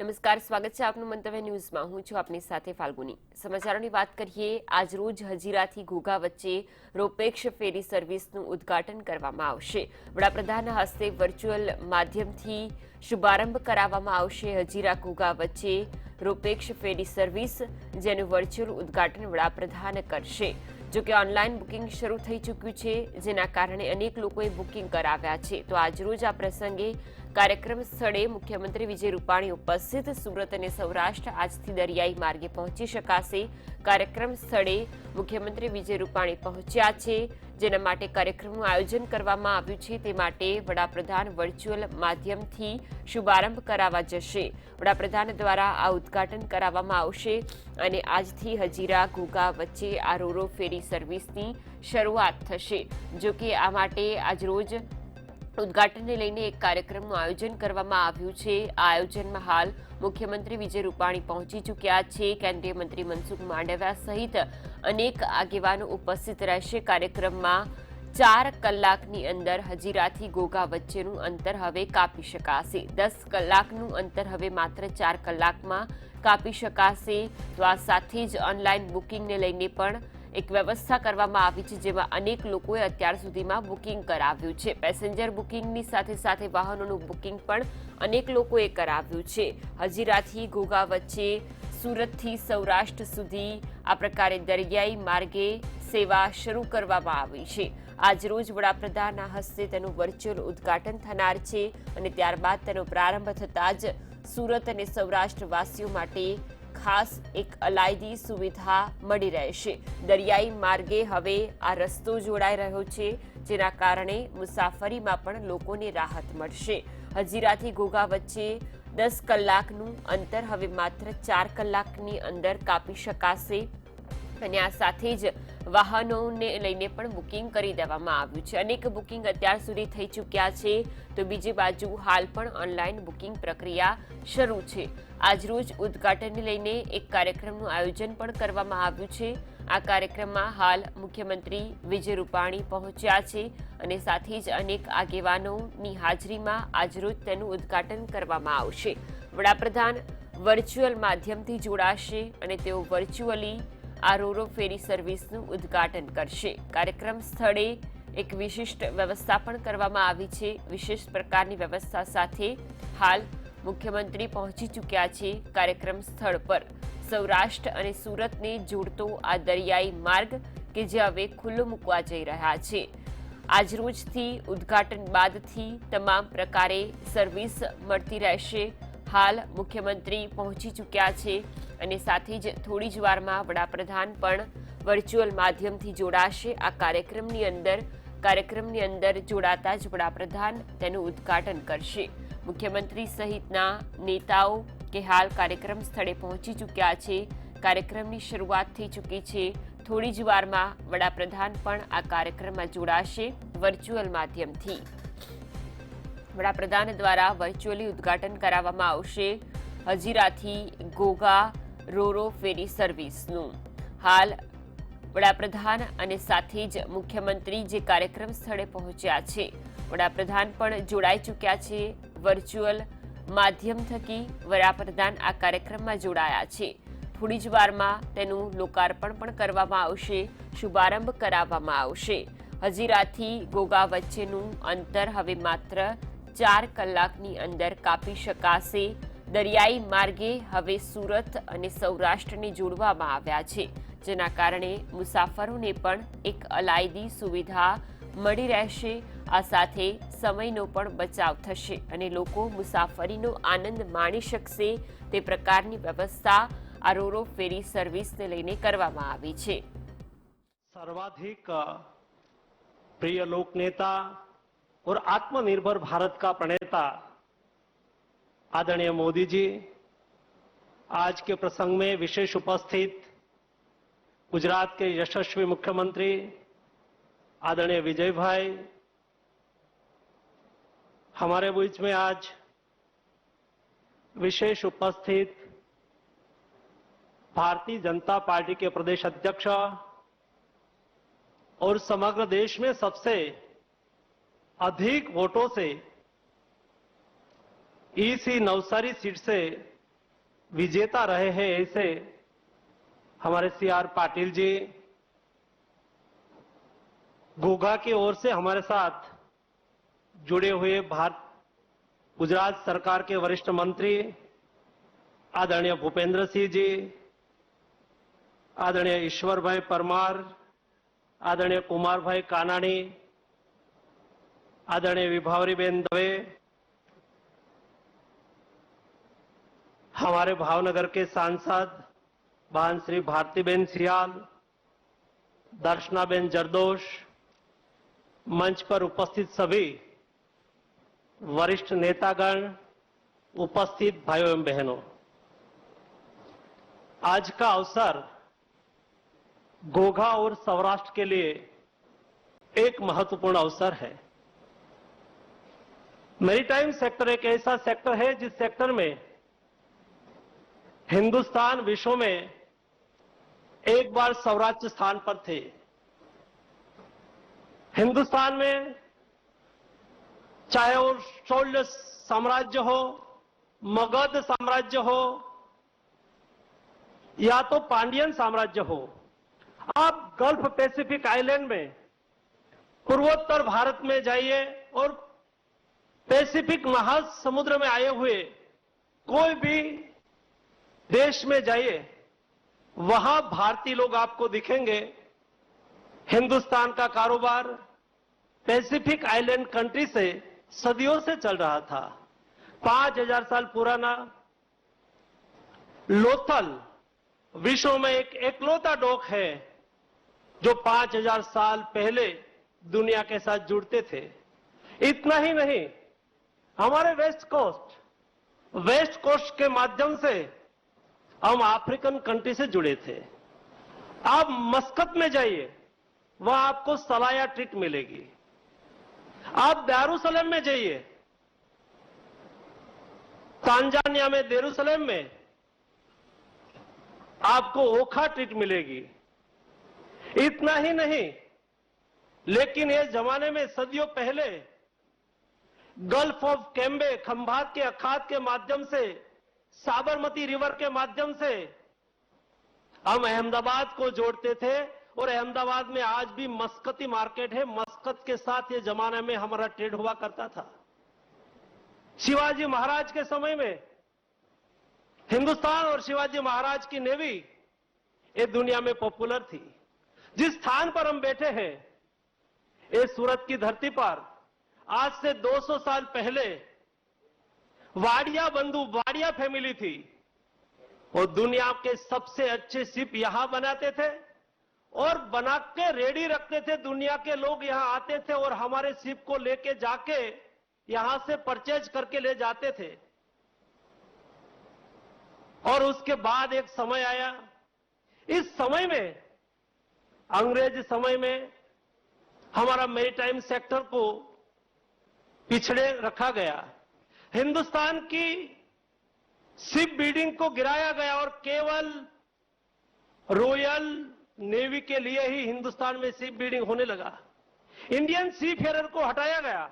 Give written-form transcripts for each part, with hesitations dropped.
નમસ્કાર, સ્વાગત છે આપનું મંતવ્ય ન્યૂઝમાં. હું છું આપની સાથે ફાલ્ગુની. સમાચારોની વાત કરીએ. આજરોજ હજીરાથી ઘોઘા વચ્ચે રોપેક્ષ ફેરી સર્વિસનું ઉદ્ઘાટન કરવામાં આવશે. વડાપ્રધાનના હસ્તે વર્ચ્યુઅલ માધ્યમથી શુભારંભ કરાવવામાં આવશે. હજીરા ઘોઘા વચ્ચે રોપેક્ષ ફેરી સર્વિસ, જેનું વર્ચ્યુઅલ ઉદ્ઘાટન વડાપ્રધાન કરશે. જોકે ઓનલાઈન બુકિંગ શરૂ થઈ ચૂક્યું છે, જેના કારણે અનેક લોકોએ બુકિંગ કરાવ્યા છે. તો આજરોજ આ પ્રસંગે કાર્યક્રમ સ્થળે મુખ્યમંત્રી વિજય રૂપાણી ઉપસ્થિત. સુરત અને સૌરાષ્ટ્ર આજથી દરિયાઈ માર્ગે પહોંચી શકાશે. કાર્યક્રમ સ્થળે મુખ્યમંત્રી વિજય રૂપાણી પહોંચ્યા છે, જેના માટે કાર્યક્રમનું આયોજન કરવામાં આવ્યું છે. તે માટે વડાપ્રધાન વર્ચ્યુઅલ માધ્યમથી શુભારંભ કરાવવા જશે. વડાપ્રધાન દ્વારા આ ઉદ્ઘાટન કરાવવામાં આવશે અને આજથી હજીરા ઘોઘા વચ્ચે આ રોરો ફેરી સર્વિસની શરૂઆત થશે. જો કે આ માટે આજરોજ ઉદ્ઘાટનને લઈને એક કાર્યક્રમનું આયોજન કરવામાં આવ્યું છે. આ આયોજનમાં હાલ મુખ્યમંત્રી વિજય રૂપાણી પહોંચી ચૂક્યા છે. કેન્દ્રીય મંત્રી મનસુખ માંડવિયા સહિત અનેક આગેવાનો ઉપસ્થિત રહેશે. કાર્યક્રમમાં 4 કલાકની અંદર હજીરાથી ઘોઘા વચ્ચેનું અંતર હવે કાપી શકાશે. 10 કલાકનું અંતર હવે માત્ર 4 કલાકમાં કાપી શકાશે. તો આ સાથે જ ઓનલાઈન બુકિંગને લઈને પણ એક વ્યવસ્થા કરવામાં આવી છે, જેમાં અનેક લોકોએ અત્યાર સુધીમાં બુકિંગ કરાવ્યું છે. પેસેન્જર બુકિંગની સાથે સાથે વાહનોનું બુકિંગ પણ અનેક લોકોએ કરાવ્યું છે. હજીરાથી ઘોઘા વચ્ચે સુરતથી સૌરાષ્ટ્ર સુધી આ પ્રકારે દરિયાઈ માર્ગે સેવા શરૂ કરવામાં આવી છે. આજરોજ વડાપ્રધાનના હસ્તે તેનું વર્ચ્યુઅલ ઉદ્ઘાટન થનાર છે અને ત્યારબાદ તેનો પ્રારંભ થતાં જ સુરત અને સૌરાષ્ટ્રવાસીઓ માટે ખાસ એક અલાયદી સુવિધા મળી રહેશે. દરિયાઈ માર્ગે હવે આ રસ્તો જોડાઈ રહ્યો છે, જેના કારણે મુસાફરીમાં પણ લોકોને રાહત મળશે. હજીરાથી ઘોઘા વચ્ચે 10 કલાકનું અંતર હવે માત્ર 4 કલાકની અંદર કાપી શકાશે અને આ સાથે જ વાહનોને લઈને પણ બુકિંગ કરી દેવામાં આવ્યું છે. અનેક બુકિંગ અત્યાર સુધી થઈ ચૂક્યા છે, તો બીજી બાજુ હાલ પણ ઓનલાઈન બુકિંગ પ્રક્રિયા શરૂ છે. આજરોજ ઉદ્ઘાટનને લઈને એક કાર્યક્રમનું આયોજન પણ કરવામાં આવ્યું છે. આ કાર્યક્રમમાં હાલ મુખ્યમંત્રી વિજય રૂપાણી પહોંચ્યા છે અને સાથે જ અનેક આગેવાનોની હાજરીમાં આજરોજ તેનું ઉદ્ઘાટન કરવામાં આવશે. વડાપ્રધાન વર્ચ્યુઅલ માધ્યમથી જોડાશે અને તેઓ વર્ચ્યુઅલી આ રોરો ફેરી સર્વિસનું ઉદ્ઘાટન કરશે. કાર્યક્રમ સ્થળે એક વિશિષ્ટ વ્યવસ્થા પણ કરવામાં આવી છે. વિશેષ પ્રકારની વ્યવસ્થા સાથે હાલ મુખ્યમંત્રી પહોંચી ચૂક્યા છે કાર્યક્રમ સ્થળ પર. સૌરાષ્ટ્ર અને સુરતને જોડતો આ દરિયાઈ માર્ગ કે જે હવે ખુલ્લો મૂકવા જઈ રહ્યા છે. આજરોજથી ઉદ્ઘાટન બાદથી તમામ પ્રકારે સર્વિસ મળતી રહેશે. હાલ મુખ્યમંત્રી પહોંચી ચૂક્યા છે અને સાથે જ થોડી જ વારમાં વડાપ્રધાન પણ વર્ચ્યુઅલ માધ્યમથી જોડાશે આ કાર્યક્રમની અંદર જોડાતા જ વડાપ્રધાન તેનું ઉદ્ઘાટન કરશે. મુખ્યમંત્રી સહિતના નેતાઓ કે હાલ કાર્યક્રમ સ્થળે પહોંચી ચૂક્યા છે. કાર્યક્રમની શરૂઆત થઈ ચૂકી છે. થોડી જ વારમાં વડાપ્રધાન પણ આ કાર્યક્રમમાં જોડાશે વર્ચ્યુઅલ માધ્યમથી. વડાપ્રધાન દ્વારા વર્ચ્યુઅલી ઉદ્ઘાટન કરાવવામાં આવશે હજીરાથી ઘોઘા રોરો ફેરી સર્વિસનું. હાલ વડાપ્રધાન અને સાથે જ મુખ્યમંત્રી જે કાર્યક્રમ સ્થળે પહોંચ્યા છે, વડાપ્રધાન પણ જોડાઈ ચૂક્યા છે. વર્ચ્યુઅલ માધ્યમ થકી વડાપ્રધાન આ કાર્યક્રમમાં જોડાયા છે. થોડી જ વારમાં તેનું લોકાર્પણ પણ કરવામાં આવશે, શુભારંભ કરાવવામાં આવશે. હજીરાથી ઘોઘા વચ્ચેનું અંતર હવે માત્ર 4 કલાકની અંદર કાપી શકાશે. દરિયાઈ માર્ગે હવે સુરત અને સૌરાષ્ટ્રને જોડવામાં આવ્યા છે, જેના કારણે મુસાફરોને પણ એક અલાયદી સુવિધા મળી રહેશે. આ સાથે સમયનો પણ બચાવ થશે અને લોકો મુસાફરીનો આનંદ માણી શકશે. તે પ્રકારની વ્યવસ્થા આ રોરો ફેરી સર્વિસને લઈને કરવામાં આવી છે. सर्वाधिक प्रिय लोक नेता और आत्मनिर्भर भारत का प्रणेता आदरणीय मोदी जी आज के प्रसंग में विशेष उपस्थित गुजरात के यशस्वी मुख्यमंत्री आदरणीय विजय भाई, हमारे बीच में आज विशेष उपस्थित भारतीय जनता पार्टी के प्रदेश अध्यक्ष और समग्र देश में सबसे अधिक वोटों से ईसी नवसारी सीट से विजेता रहे हैं ऐसे हमारे सीआर पाटिल जी, घोघा की ओर से हमारे साथ जुड़े हुए गुजरात सरकार के वरिष्ठ मंत्री आदरणीय भूपेंद्र सिंह जी, आदरणीय ईश्वर भाई परमार, आदरणीय कुमार भाई कानाणी, आदरणीय विभावरीबेन दवे, हमारे भावनगर के सांसद बहन श्री भारतीबेन सियाल, दर्शनाबेन जरदोश, मंच पर उपस्थित सभी वरिष्ठ नेतागण, उपस्थित भाइयों एवं बहनों, आज का अवसर घोघा और सौराष्ट्र के लिए एक महत्वपूर्ण अवसर है। मैरीटाइम सेक्टर एक ऐसा सेक्टर है जिस सेक्टर में हिंदुस्तान विश्व में एक बार सौराष्ट्र स्थान पर थे। हिंदुस्तान में चाहे वो शौल्य साम्राज्य हो, मगध साम्राज्य हो या तो पांडियन साम्राज्य हो, आप गल्फ पैसिफिक आइलैंड में पूर्वोत्तर भारत में जाइए और पैसिफिक महासमुद्र में आए हुए कोई भी देश में जाइए, वहां भारतीय लोग आपको दिखेंगे। हिंदुस्तान का कारोबार पैसिफिक आइलैंड कंट्री से सदियों से चल रहा था। 5000 साल पुराना लोथल विश्व में एक एकलौता डॉक है जो 5000 साल पहले दुनिया के साथ जुड़ते थे। इतना ही नहीं, हमारे वेस्ट कोस्ट के माध्यम से हम अफ्रीकन कंट्री से जुड़े थे। आप मस्कत में जाइए, वहां आपको सलाया ट्रीट मिलेगी। आप दारुसलम में जाइए, तांजानिया में देरुसलेम में आपको ओखा ट्रीट मिलेगी। इतना ही नहीं, लेकिन ये जमाने में सदियों पहले गल्फ ऑफ कैम्बे, खंभात के अखात के माध्यम से, साबरमती रिवर के माध्यम से हम अहमदाबाद को जोड़ते थे और अहमदाबाद में आज भी मस्कती मार्केट है। मस्कत के साथ ये जमाने में हमारा ट्रेड हुआ करता था। शिवाजी महाराज के समय में हिंदुस्तान और शिवाजी महाराज की नेवी ये दुनिया में पॉपुलर थी। जिस स्थान पर हम बैठे हैं, ये सूरत की धरती पर आज से 200 साल पहले वाडिया बंधु, वाडिया फैमिली थी। वो दुनिया के सबसे अच्छे शिप यहां बनाते थे और बना के रेडी रखते थे। दुनिया के लोग यहां आते थे और हमारे शिप को लेके जाके यहां से परचेज करके ले जाते थे। और उसके बाद एक समय आया, इस समय में, अंग्रेज समय में, हमारा मैरीटाइम सेक्टर को पिछड़े रखा गया। हिंदुस्तान की शिप बिल्डिंग को गिराया गया और केवल रॉयल नेवी के लिए ही हिंदुस्तान में शिप बिल्डिंग होने लगा। इंडियन सीफेयर को हटाया गया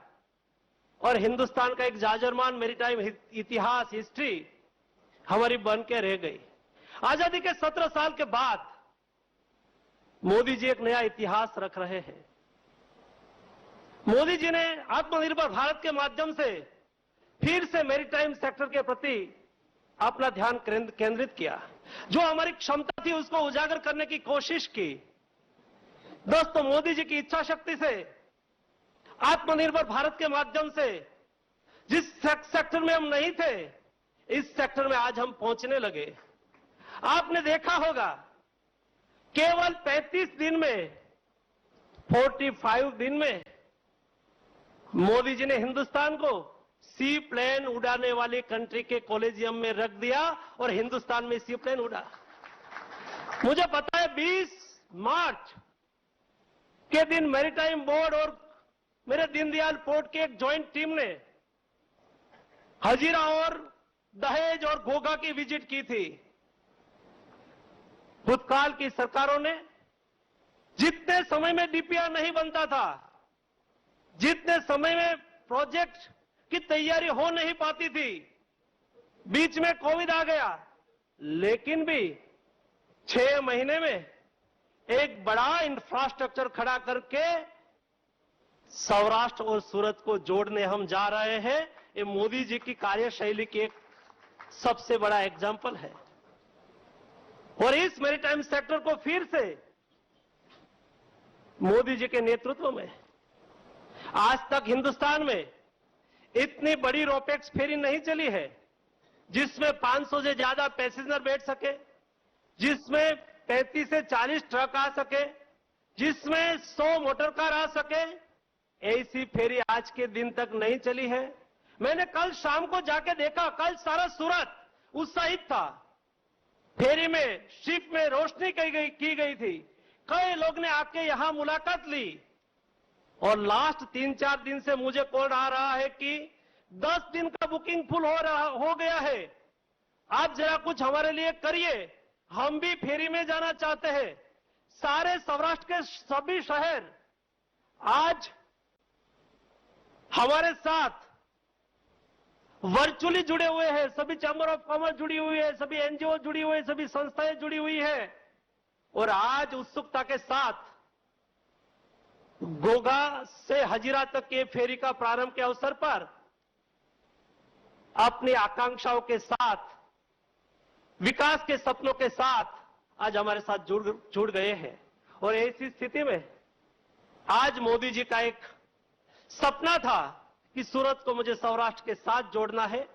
और हिंदुस्तान का एक जाजरमान मैरीटाइम इतिहास, हिस्ट्री हमारी बन के रह गई। आजादी के 17 साल के बाद मोदी जी एक नया इतिहास रख रहे हैं। मोदी जी ने आत्मनिर्भर भारत के माध्यम से फिर से मैरीटाइम सेक्टर के प्रति अपना ध्यान केंद्रित किया। जो हमारी क्षमता थी उसको उजागर करने की कोशिश की। दोस्तों, मोदी जी की इच्छा शक्ति से आत्मनिर्भर भारत के माध्यम से जिस सेक्टर में हम नहीं थे, इस सेक्टर में आज हम पहुंचने लगे। आपने देखा होगा, केवल 35 दिन में, 45 दिन में मोदी जी ने हिंदुस्तान को सी प्लेन उड़ाने वाली कंट्री के कॉलेजियम में रख दिया और हिंदुस्तान में सी प्लेन उड़ा। मुझे पता है 20 मार्च के दिन मैरीटाइम बोर्ड और मेरे दीनदयाल पोर्ट की एक ज्वाइंट टीम ने हजीरा और दहेज और घोघा की विजिट की थी। भूतकाल की सरकारों ने जितने समय में डीपीआर नहीं बनता था, जितने समय में प्रोजेक्ट की तैयारी हो नहीं पाती थी, बीच में कोविड आ गया, लेकिन भी 6 महीने में एक बड़ा इंफ्रास्ट्रक्चर खड़ा करके सौराष्ट्र और सूरत को जोड़ने हम जा रहे हैं। ये मोदी जी की कार्यशैली की एक सबसे बड़ा एग्जाम्पल है। और इस मैरीटाइम सेक्टर को फिर से मोदी जी के नेतृत्व में, आज तक हिंदुस्तान में इतनी बड़ी रोपेक्स फेरी नहीं चली है जिसमें 500 से ज्यादा पैसेंजर बैठ सके, जिसमें 35 से 40 ट्रक आ सके, जिसमें 100 मोटर कार आ सके। ऐसी फेरी आज के दिन तक नहीं चली है। मैंने कल शाम को जाके देखा, कल सारा सूरत उत्साहित था। फेरी में, शिप में रोशनी की गई थी। कई लोग ने आके यहां मुलाकात ली और लास्ट 3-4 दिन से मुझे कॉल आ रहा है कि 10 दिन का बुकिंग फुल हो गया है। आप जरा कुछ हमारे लिए करिए, हम भी फेरी में जाना चाहते हैं। सारे सौराष्ट्र के सभी शहर आज हमारे साथ वर्चुअली जुड़े हुए हैं। सभी चैम्बर ऑफ कॉमर्स जुड़ी हुई है, सभी एनजीओ जुड़ी हुई है, सभी संस्थाएं जुड़ी हुई है। और आज उत्सुकता के साथ गोगा से हजीरा तक के फेरी का प्रारंभ के अवसर पर अपनी आकांक्षाओं के साथ, विकास के सपनों के साथ आज हमारे साथ जुड़ गए हैं। और ऐसी स्थिति में आज मोदी जी का एक सपना था कि सूरत को मुझे सौराष्ट्र के साथ जोड़ना है।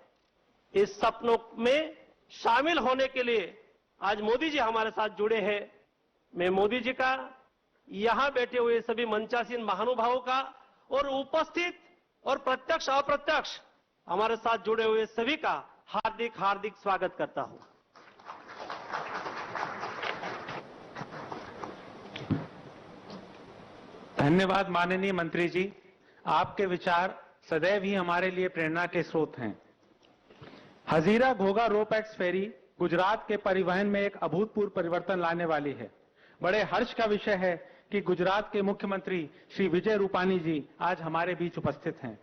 इस सपनों में शामिल होने के लिए आज मोदी जी हमारे साथ जुड़े हैं। मैं मोदी जी का, यहां बैठे हुए सभी मंचासीन महानुभावों का और उपस्थित और प्रत्यक्ष अप्रत्यक्ष हमारे साथ जुड़े हुए सभी का हार्दिक हार्दिक स्वागत करता हूं। धन्यवाद माननीय मंत्री जी, आपके विचार सदैव ही हमारे लिए प्रेरणा के स्रोत हैं। हजीरा घोघा रोपैक्स फेरी गुजरात के परिवहन में एक अभूतपूर्व परिवर्तन लाने वाली है। बड़े हर्ष का विषय है कि गुजरात के मुख्यमंत्री श्री विजय रूपानी जी आज हमारे बीच उपस्थित हैं।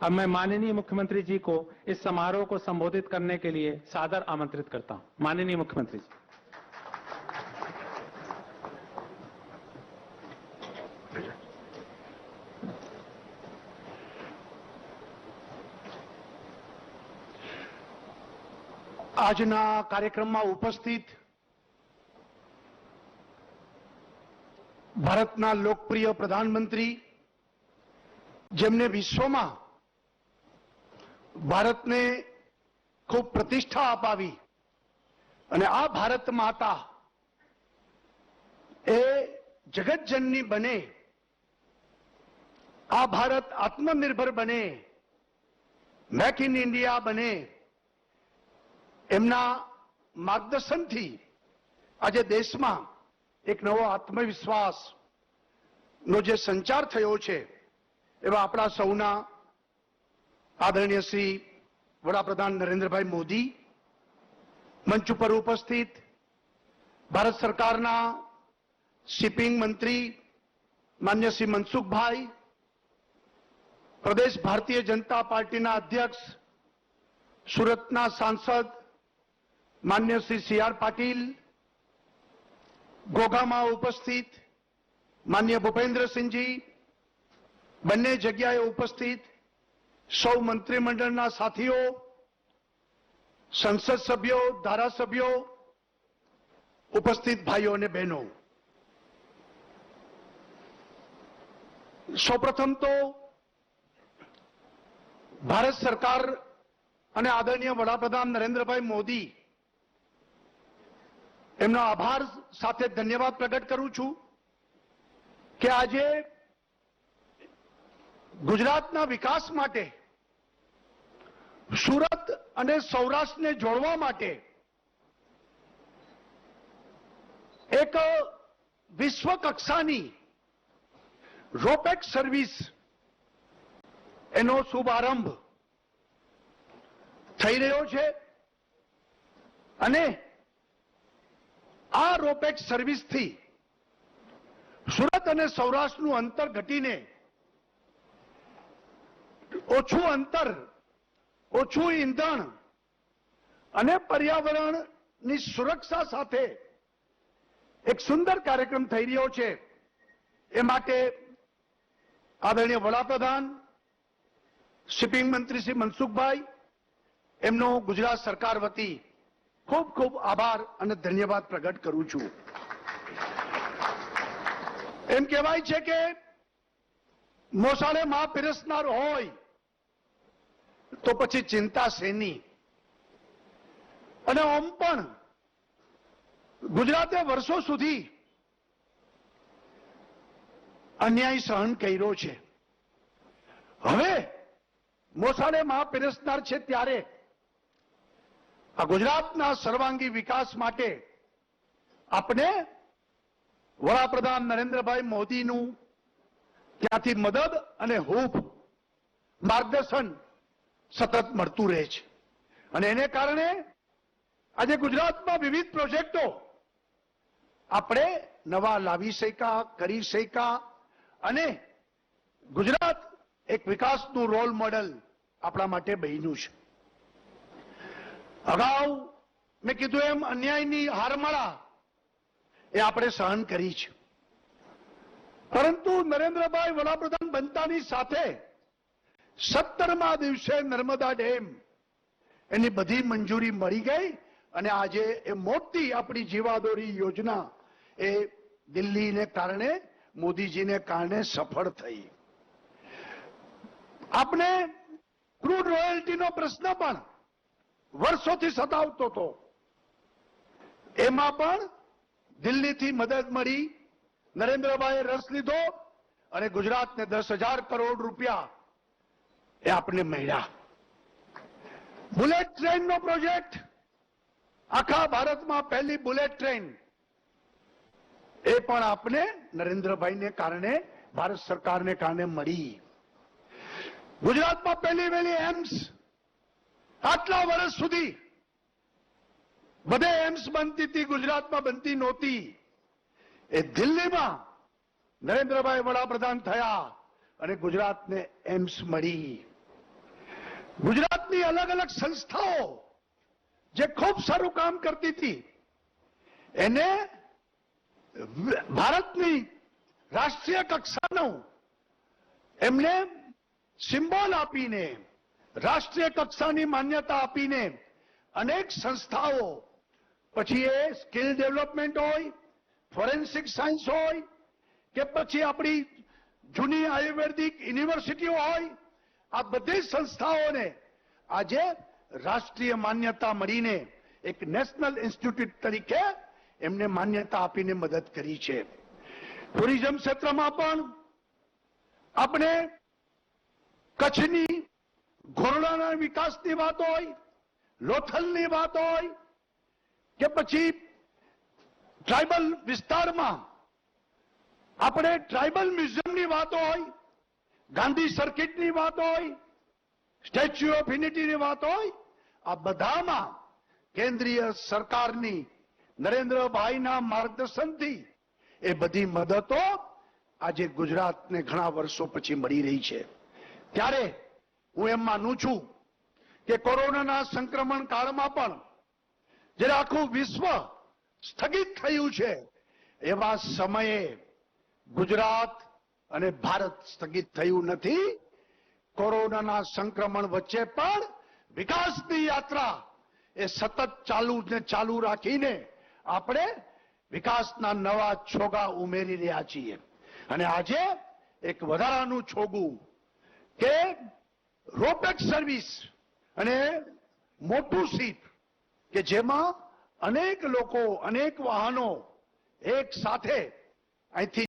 अब मैं माननीय मुख्यमंत्री जी को इस समारोह को संबोधित करने के लिए सादर आमंत्रित करता हूं। माननीय मुख्यमंत्री जी। આજના કાર્યક્રમમાં ઉપસ્થિત ભારતના લોકપ્રિય પ્રધાનમંત્રી, જેમને વિશ્વમાં ભારતને ખૂબ પ્રતિષ્ઠા અપાવી અને આ ભારત માતા એ જગતજનની બને, આ ભારત આત્મનિર્ભર બને, મેક ઇન ઇન્ડિયા બને, એમના માર્ગદર્શનથી આજે દેશમાં એક નવો આત્મવિશ્વાસનો જે સંચાર થયો છે, એવા આપણા સૌના આદરણીય શ્રી વડાપ્રધાન નરેન્દ્રભાઈ મોદી, મંચ ઉપર ઉપસ્થિત ભારત સરકારના શિપિંગ મંત્રી માન્ય શ્રી મનસુખભાઈ, પ્રદેશ ભારતીય જનતા પાર્ટીના અધ્યક્ષ, સુરતના સાંસદ માન્ય શ્રી સી.આર. પાટીલ, ઘોઘામાં ઉપસ્થિત માન્ય ભૂપેન્દ્રસિંહજી, બંને જગ્યાએ ઉપસ્થિત સૌ મંત્રીમંડળના સાથીઓ, સંસદ સભ્યો, ધારાસભ્યો, ઉપસ્થિત ભાઈઓ અને બહેનો, સૌપ્રથમ તો ભારત સરકાર અને આદરણીય વડાપ્રધાન નરેન્દ્રભાઈ મોદી, એમનો આભાર સાથે ધન્યવાદ પ્રગટ કરું છું કે આજે ગુજરાતના વિકાસ માટે, સુરત અને સૌરાષ્ટ્રને જોડવા માટે એક વિશ્વ કક્ષાની રોપેક્સ સર્વિસ એનો શુભારંભ થઈ રહ્યો છે અને આ રોપેક્સ સર્વિસથી સુરત અને સૌરાષ્ટ્રનું અંતર ઘટીને ઓછું અંતર, ઓછું ઈંધણ અને પર્યાવરણ ની સુરક્ષા સાથે એક સુંદર કાર્યક્રમ થઈ રહ્યો છે. એ માટે આદરણીય વડાપ્રધાન, શિપિંગ મંત્રી શ્રી મનસુખભાઈ, એમનો ગુજરાત સરકાર વતી ખૂબ ખૂબ આભાર અને ધન્યવાદ પ્રગટ કરું છું. એમ કહેવાય છે કે મોસાળે માં પીરસનાર હોય તો પછી ચિંતા શેની. અને આમ પણ ગુજરાતે વર્ષો સુધી અન્યાય સહન કર્યો છે. હવે મોસાળે માં પીરસનાર છે ત્યારે આ ગુજરાતના સર્વાંગી વિકાસ માટે આપણે વડાપ્રધાન નરેન્દ્રભાઈ મોદીનું ત્યાંથી મદદ અને હૂફ માર્ગદર્શન સતત મળતું રહે છે. અને એને કારણે આજે ગુજરાતમાં વિવિધ પ્રોજેક્ટો આપણે નવા લાવી શક્યા, કરી શક્યા અને ગુજરાત એક વિકાસનું રોલ મોડેલ આપણા માટે બન્યું છે. અગાઉ મેં કીધું એમ અન્યાયની હારમાળા એ આપણે સહન કરી છે. પરંતુ નરેન્દ્રભાઈ વડાપ્રધાન બનતાની સાથે 17મા દિવસે નર્મદા ડેમ એની બધી મંજૂરી મળી ગઈ અને આજે એ મોટી આપણી જીવાદોરી યોજના એ દિલ્હીને કારણે, મોદીજીને કારણે સફળ થઈ. આપણે ક્રૂડ રોયલ્ટીનો પ્રશ્ન પણ વર્ષોથી સતાવતો હતો. એમાં પણ દિલ્હીથી મદદ મળી, નરેન્દ્રભાઈએ રસ લીધો અને ગુજરાતને 10,000 કરોડ રૂપિયા એ આપણે મળ્યા. બુલેટ ટ્રેનનો પ્રોજેક્ટ, આખા ભારતમાં પહેલી બુલેટ ટ્રેન, એ પણ આપણે નરેન્દ્રભાઈને કારણે, ભારત સરકારને કારણે મળી. ગુજરાતમાં પહેલી વહેલી એમ્સ, આટલા વર્ષ સુધી બધે એમ્સ બનતી હતી, ગુજરાતમાં બનતી નહોતી. એ દિલ્હીમાં નરેન્દ્રભાઈ વડાપ્રધાન થયા અને ગુજરાતને એમ્સ મળી. ગુજરાતની અલગ અલગ સંસ્થાઓ જે ખૂબ સારું કામ કરતી હતી એને ભારતની રાષ્ટ્રીય કક્ષાનું એમને સિમ્બોલ આપીને, રાષ્ટ્રીય કક્ષાની માન્યતા આપીને અનેક સંસ્થાઓ, પછી એ સ્કિલ ડેવલપમેન્ટ હોય, ફોરેન્સિક સાયન્સ હોય કે પછી આપણી જૂની આયુર્વેદિક યુનિવર્સિટીઓ હોય, આ બધી સંસ્થાઓને આજે રાષ્ટ્રીય માન્યતા મળીને એક નેશનલ ઇન્સ્ટિટ્યૂટ તરીકે એમને માન્યતા આપીને મદદ કરી છે. ટુરિઝમ ક્ષેત્રમાં પણ આપણે કચ્છની ઘોરડાના વિકાસની વાત હોય, લોથલની વાત હોય કે પછી ટ્રાઇબલ વિસ્તારમાં આપણે ટ્રાઇબલ મ્યુઝિયમની વાત હોય, ગાંધી સર્કિટની વાત હોય, સ્ટેચ્યુ ઓફ યુનિટીની વાત હોય, આ બધામાં કેન્દ્રીય સરકારની નરેન્દ્રભાઈના માર્ગદર્શનથી એ બધી મદદો આજે ગુજરાતને ઘણા વર્ષો પછી મળી રહી છે. ત્યારે હું એમ માનું છું કે કોરોનાના સંક્રમણ કાળમાં પણ જ્યારે આખું વિશ્વ સ્થગિત થયું છે એવા સમયે ગુજરાત અને ભારત સ્થગિત થયું નથી. કોરોનાના સંક્રમણ વચ્ચે પણ વિકાસની યાત્રા એ સતત ચાલુ રાખીને આપણે વિકાસના નવા છોગા ઉમેરી રહ્યા છીએ. અને આજે એક વધારાનું છોગું કે રોપેક્સ સર્વિસ અને મોટું શીપ કે જેમાં અનેક લોકો, અનેક વાહનો એક સાથે અહીંથી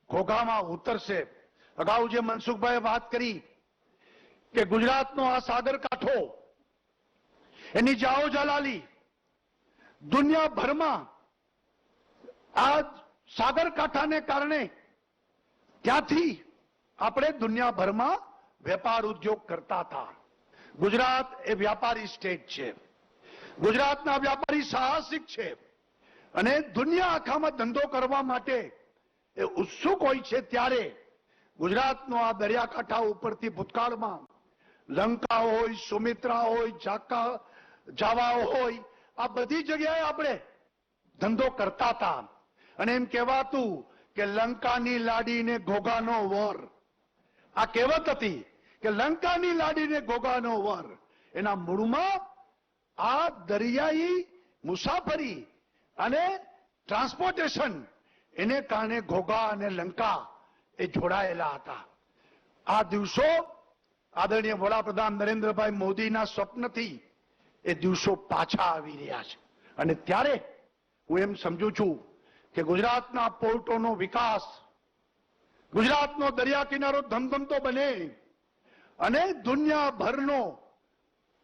ઘોઘામાં ઉતરશે. અગાઉ જે મનસુખભાઈએ વાત કરી કે ગુજરાતનો આ સાગરકાંઠો, એની જાઓ જલાલી દુનિયાભરમાં આ સાગરકાંઠાને કારણે ત્યાંથી આપણે દુનિયાભરમાં વેપાર ઉદ્યોગ કરતા હતા. ગુજરાત એ વ્યાપારી સ્ટેટ છે. ગુજરાતના વ્યાપારી સાહસિક છે અને દુનિયા આખામાં ધંધો કરવા માટે એ ઉત્સુક હોય છે. ત્યારે ગુજરાતનો આ દરિયાકાંઠા ઉપરથી ભૂતકાળમાં લંકા હોય, સુમિત્રા હોય, જાવા હોય, આ બધી જગ્યાએ આપણે ધંધો કરતા હતા અને એમ કહેવાતું કે લંકાની લાડીને ઘોઘાનો વર. આ કહેવત હતી કે લંકાની લાડીને ઘોઘાનો વર. એના મૂળમાં આ દરિયાઈ મુસાફરી અને ટ્રાન્સપોર્ટેશન એને કારણે ઘોઘા અને લંકા એ જોડાયેલા હતા. આ દિવસો આદરણીય વડાપ્રધાન નરેન્દ્રભાઈ મોદીના સ્વપ્નથી એ દિવસો પાછા આવી રહ્યા છે અને ત્યારે હું એમ સમજુ છું કે ગુજરાતના પોર્ટોનો વિકાસ, ગુજરાતનો દરિયા કિનારો ધમધમતો બને અને દુનિયાભરનો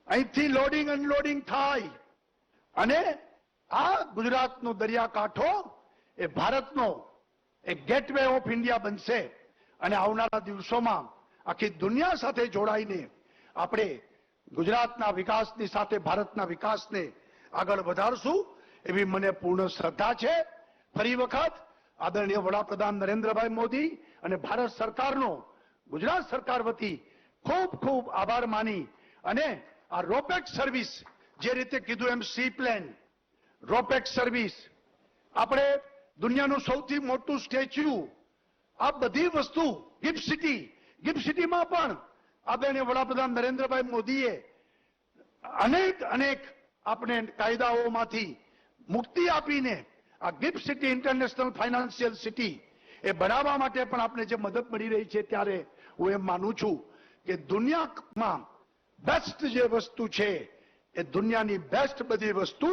અહીંથી લોડિંગ અનલોડિંગ થાય અને આ ગુજરાતનો દરિયાકાંઠો એ ભારતનો એક ગેટવે ઓફ ઇન્ડિયા બનશે અને આવનારા દિવસોમાં આખી દુનિયા સાથે જોડાઈને આપણે ગુજરાતના વિકાસની સાથે ભારતના વિકાસને આગળ વધારશું એવી મને પૂર્ણ શ્રદ્ધા છે. ફરી વખત આદરણીય વડાપ્રધાન નરેન્દ્રભાઈ મોદી અને ભારત સરકારનો ગુજરાત સરકાર વતી ખૂબ ખૂબ આભાર માની અને આ રોપેક્સ સર્વિસ જે રીતે કીધું એમ સી પ્લેન રોપેક્સ સર્વિસ આપણે દુનિયાનું સૌથી મોટું સ્ટેચ્યુ આ બધી વસ્તુ ગિફ્ટ સિટીમાં પણ આદરણીય વડાપ્રધાન નરેન્દ્રભાઈ મોદીએ અનેક આપણે કાયદાઓમાંથી મુક્તિ આપીને આ gift city international financial city એ બનાવવા માટે પણ આપણે જે મદદ મળી રહી છે ત્યારે હું એમ માનું છું કે દુનિયામાં બેસ્ટ જે વસ્તુ છે એ દુનિયાની બેસ્ટ બધી વસ્તુ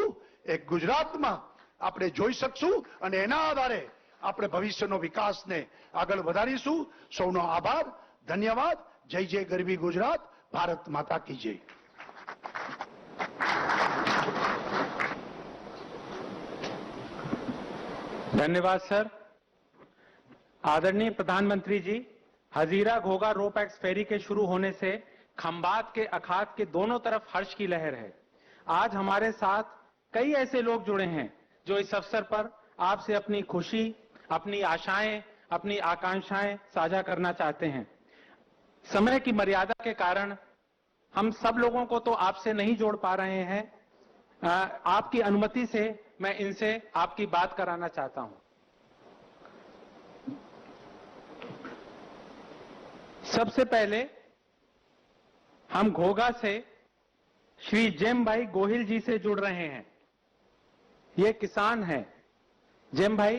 એ ગુજરાતમાં આપણે જોઈ શકશું અને એના આધારે આપણે ભવિષ્યનો વિકાસને આગળ વધારીશું. સૌનો આભાર, ધન્યવાદ. જય જય ગરવી ગુજરાત. ભારત માતા કી જય. धन्यवाद सर. आदरणीय प्रधानमंत्री जी, हजीरा घोघा रोपैक्स फेरी के शुरू होने से खंबात के अखात के दोनों तरफ हर्ष की लहर है. आज हमारे साथ कई ऐसे लोग जुड़े हैं जो इस अवसर पर आपसे अपनी खुशी, अपनी आशाएं, अपनी आकांक्षाएं साझा करना चाहते हैं. समय की मर्यादा के कारण हम सब लोगों को तो आपसे नहीं जोड़ पा रहे हैं. आपकी अनुमति से मैं इनसे आपकी बात कराना चाहता हूं. सबसे पहले हम घोघा से श्री जेम भाई गोहिल जी से जुड़ रहे हैं. ये किसान हैं. जेम भाई.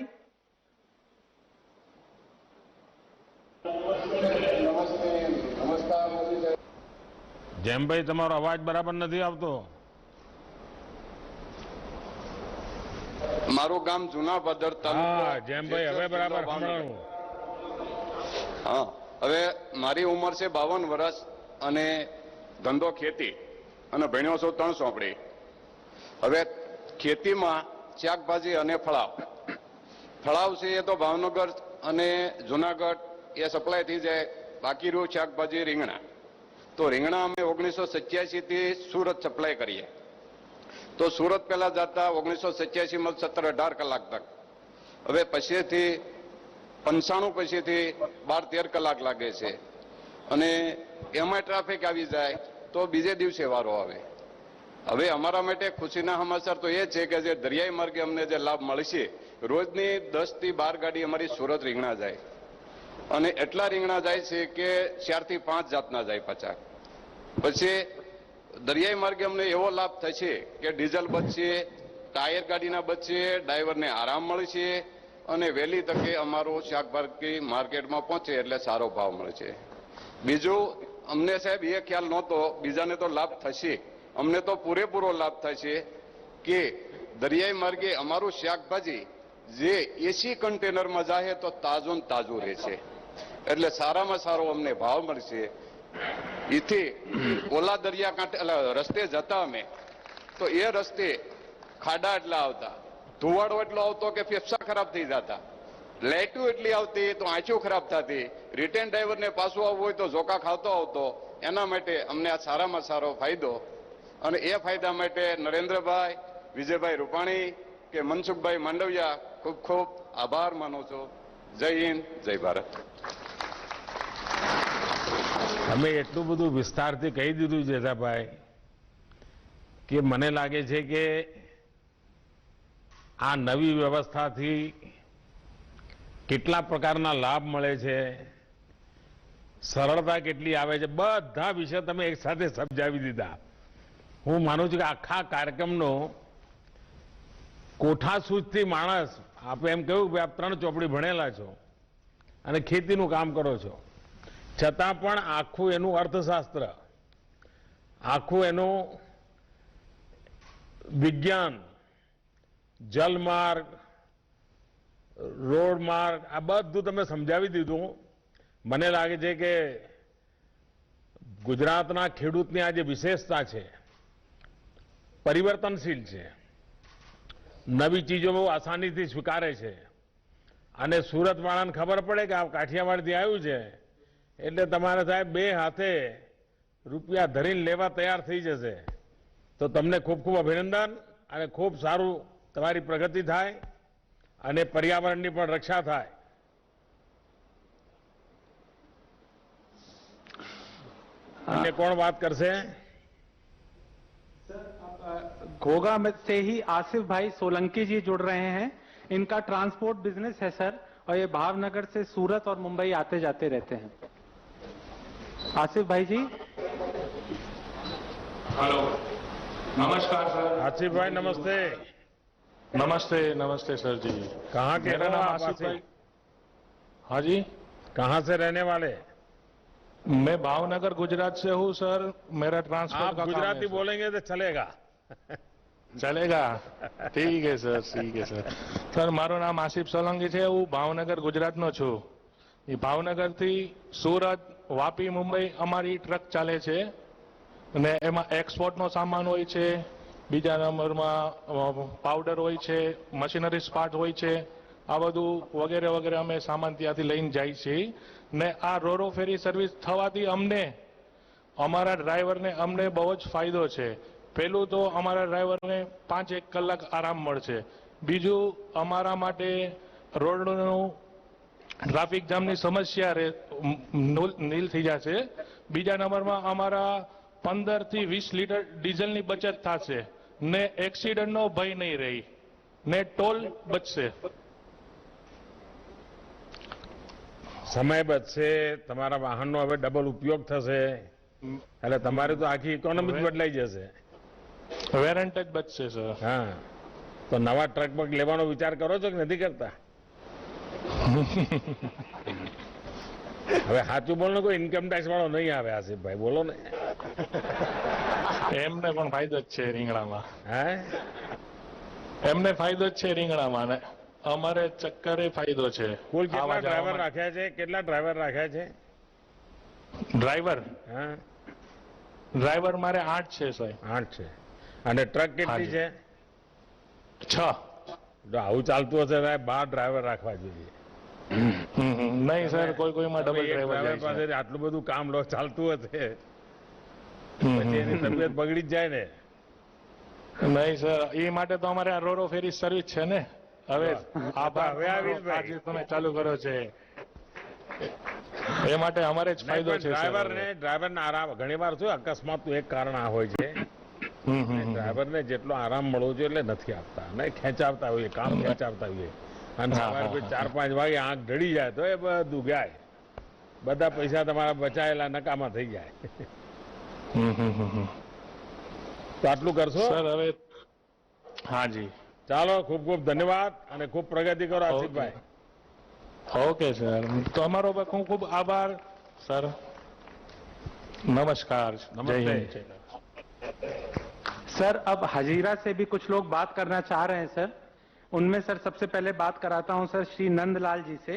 જેમભાઈ તમારો અવાજ બરાબર નથી આવતો. મારું ગામ જૂનાભાદર તાલુકો. હા જેમભાઈ હવે બરાબર સંભળાણું. હા, હવે મારી ઉંમર છે 52 વર્ષ અને ધંધો ખેતી અને ભણ્યો છું 3 ચોપડી. હવે ખેતીમાં શાકભાજી અને ફળાવ છે એ તો ભાવનગર અને જુનાગઢ એ સપ્લાય થઈ જાય. બાકી રહ્યું શાકભાજી રીંગણા. તો રીંગણા અમે 1987 થી સુરત સપ્લાય કરીએ. તો સુરત પહેલા જતા 1987 માં 17-18 કલાક તક. હવે પછીથી 95 પછીથી 12-13 કલાક લાગે છે અને એમાં ટ્રાફિક આવી જાય તો બીજે દિવસે વારો આવે. હવે અમારા માટે ખુશીના સમાચાર તો એ છે કે જે દરિયાઈ માર્ગે અમને જે લાભ મળશે, રોજની 10 થી 12 ગાડી અમારી સુરત રીંગણા જાય અને એટલા રીંગણા જાય છે કે 4 થી 5 જાતના જાય પાછા. પછી દરિયાઈ માર્ગે અમને એવો લાભ થશે કે ડીઝલ બચશે, ટાયર ગાડીના બચશે, ડ્રાઈવરને આરામ મળશે અને વહેલી તકે અમારું શાકભાજી માર્કેટમાં પહોંચે એટલે સારો ભાવ મળશે. બીજું અમને સાહેબ એ ખ્યાલ નહોતો, બીજાને તો લાભ થશે, અમને તો પૂરેપૂરો લાભ થશે કે દરિયાઈ માર્ગે અમારું શાકભાજી જે એસી કન્ટેનરમાં જાય તો તાજું ને તાજું રહેશે એટલે સારામાં સારો અમને ભાવ મળશે. એથી ઓલા દરિયા કાંઠે રસ્તે જતા અમે તો એ રસ્તે ખાડા એટલા આવતા, ધુવાડો એટલો આવતો કે ફેફસા ખરાબ થઈ જતા, લાઇટો એટલી આવતી તો આંચો ખરાબ થતી, રિટર્ન ડ્રાઈવરને પાછું આવવું હોય તો ઝોકા ખાતો આવતો. એના માટે અમને આ સારામાં સારો ફાયદો અને એ ફાયદા માટે નરેન્દ્રભાઈ, વિજયભાઈ રૂપાણી કે મનસુખભાઈ માંડવિયા ખૂબ ખૂબ આભાર માનું છું. જય હિન્દ, જય ભારત. અમે એટલું બધું વિસ્તારથી કહી દીધું જેઠાભાઈ કે મને લાગે છે કે આ નવી વ્યવસ્થાથી કેટલા પ્રકારના લાભ મળે છે, સરળતા કેટલી આવે છે, બધા વિશે તમે એક સાથે સમજાવી દીધા. હું માનું છું કે આખા કાર્યક્રમનો કોઠાસૂઝથી માણસ, આપે એમ કહ્યું કે આપ 3 ચોપડી ભણેલા છો અને ખેતીનું કામ કરો છો, છતાં પણ આખું એનું અર્થશાસ્ત્ર, આખું એનું વિજ્ઞાન, જલમાર્ગ, રોડ માર્ગ, આ બધું તમે સમજાવી દીધું. મને લાગે છે કે ગુજરાતના ખેડૂતની આ જે વિશેષતા છે, પરિવર્તનશીલ છે, નવી ચીજો બહુ આસાનીથી સ્વીકારે છે, અને સુરત વાળાને ખબર પડે કે આ કાઠિયાવાડથી આવ્યું છે એટલે તમારે સાહેબ 2 હાથે રૂપિયા ધરીને લેવા તૈયાર થઈ જશે. તો તમને ખૂબ ખૂબ અભિનંદન, અને ખૂબ સારું તમારી પ્રગતિ થાય અને પર્યાવરણની પણ રક્ષા થાય. अन्य कौन बात कर से? घोगा में से ही आसिफ भाई सोलंकी जी जुड़ रहे हैं. इनका ट्रांसपोर्ट बिजनेस है सर, और ये भावनगर से सूरत और मुंबई आते जाते रहते हैं. आसिफ भाई जी. हेलो, नमस्कार सर. आसिफ भाई नमस्ते. नमस्ते नमस्ते सर जी. कहाँ के मेरा हो नाम आप आसिफ आसिफ? भाई. हाँ जी, कहाँ से रहने वाले? मैं भावनगर गुजरात से हूँ सर. मेरा ट्रांसपोर्ट आप का काम है गुजराती सर. बोलेंगे तो चलेगा. चलेगा. ठीक है सर, ठीक है सर. સર મારું નામ આસિફ સોલંકી છે. હું ભાવનગર ગુજરાતનો છું. એ ભાવનગરથી સુરત, વાપી, મુંબઈ અમારી ટ્રક ચાલે છે, અને એમાં એક્સપોર્ટનો સામાન હોય છે, બીજા નંબરમાં પાવડર હોય છે, મશીનરી પાર્ટ હોય છે, આ બધું વગેરે વગેરે અમે સામાન ત્યાંથી લઈને જાય છીએ. ને આ રોરો ફેરી સર્વિસ થવાથી અમને, અમારા ડ્રાઈવરને અમને બહુ જ ફાયદો છે. પહેલું તો અમારા ડ્રાઈવરને 5-1 કલાક આરામ મળશે. બીજું, અમારા માટે રોડનું ટ્રાફિક જામની સમસ્યા નીલ થઈ જશે. બીજા નંબરમાં અમારા 15 થી 20 લીટર ડીઝલની બચત થશે, ને એક્સિડન્ટનો ભય નહીં રહી, ને ટોલ બચશે. સમય બચશે, તમારા વાહનનો હવે ડબલ ઉપયોગ થશે, એટલે તમારી તો આખી ઇકોનોમી જ બદલાઈ જશે. વેરન્ટ જ બચશે સર. હા, તો નવા ટ્રક બગ લેવાનો વિચાર કરો છો કે નથી કરતા? હવે સાચું બોલો, કોઈ ઇન્કમ ટેક્સ વાળો નહીં આવે. આસિફભાઈ બોલો ને. એમને પણ ફાયદો જ છે રીંગણામાં. હે, એમને ફાયદો જ છે રીંગણામાં, ને અમારે ચક્કરે ફાયદો છે. કુલ કેટલા આવા ડ્રાઈવર જવામાં. રાખ્યા છે? કેટલા ડ્રાઈવર રાખ્યા છે? ડ્રાઈવર હા, ડ્રાઈવર મારે 8 છે સાહેબ. 8 છે. અને ટ્રક કેટલી હાજી. છે? 6. જો આવું ચાલતું હશે સાહેબ, 12 ડ્રાઈવર રાખવા જોઈએ. નહીં સર, કોઈ કોઈમાં તમે ડબલ એક ડ્રાઈવર ડ્રાઈવર જાય છે. પાસેથી આટલું બધું કામ ચાલતું હશે, હમ, પછી એની હમ, તબિયત બગડી જ જાય ને. નહીં સર, એ માટે તો અમારે આ રોરો ફેરી સર્વિસ છે ને. હવે આભાર, હવે આવીશ ભાઈ. આજે તમે ચાલુ કરો છે એ માટે અમારે જ ફાયદો છે સર. ડ્રાઈવરને આરામ, ઘણી વાર શું અકસ્માતનું એક કારણ આ હોય છે, હમ, હમ, હમ. ડ્રાઈવરને જેટલો આરામ મળવો જોઈએ એટલે નથી આપતા, ને ખેંચાવતા હોઈએ, કામ ખેંચાવતા હોઈએ, અને હા, સવારે હા, 4-5 વાગે આંખ ઢળી જાય તો એ બધું ગાય, બધા પૈસા તમારા બચાયેલા નકામા થઈ જાય. હમ, હમ, હમ, હમ. તો આટલું કરશો? સર હવે હા જી. ચાલો, ખૂબ ખૂબ ધન્યવાદ અને ખૂબ પ્રગતિ કરો આસિફભાઈ. ओके सर, तो हमारो खूब खूब आभार सर. नमस्कार. नमस्ते. जय हिंद. सर अब हजीरा से भी कुछ लोग बात करना चाह रहे हैं सर. उनमें सर सबसे पहले बात कराता हूं सर श्री नंदलाल जी से.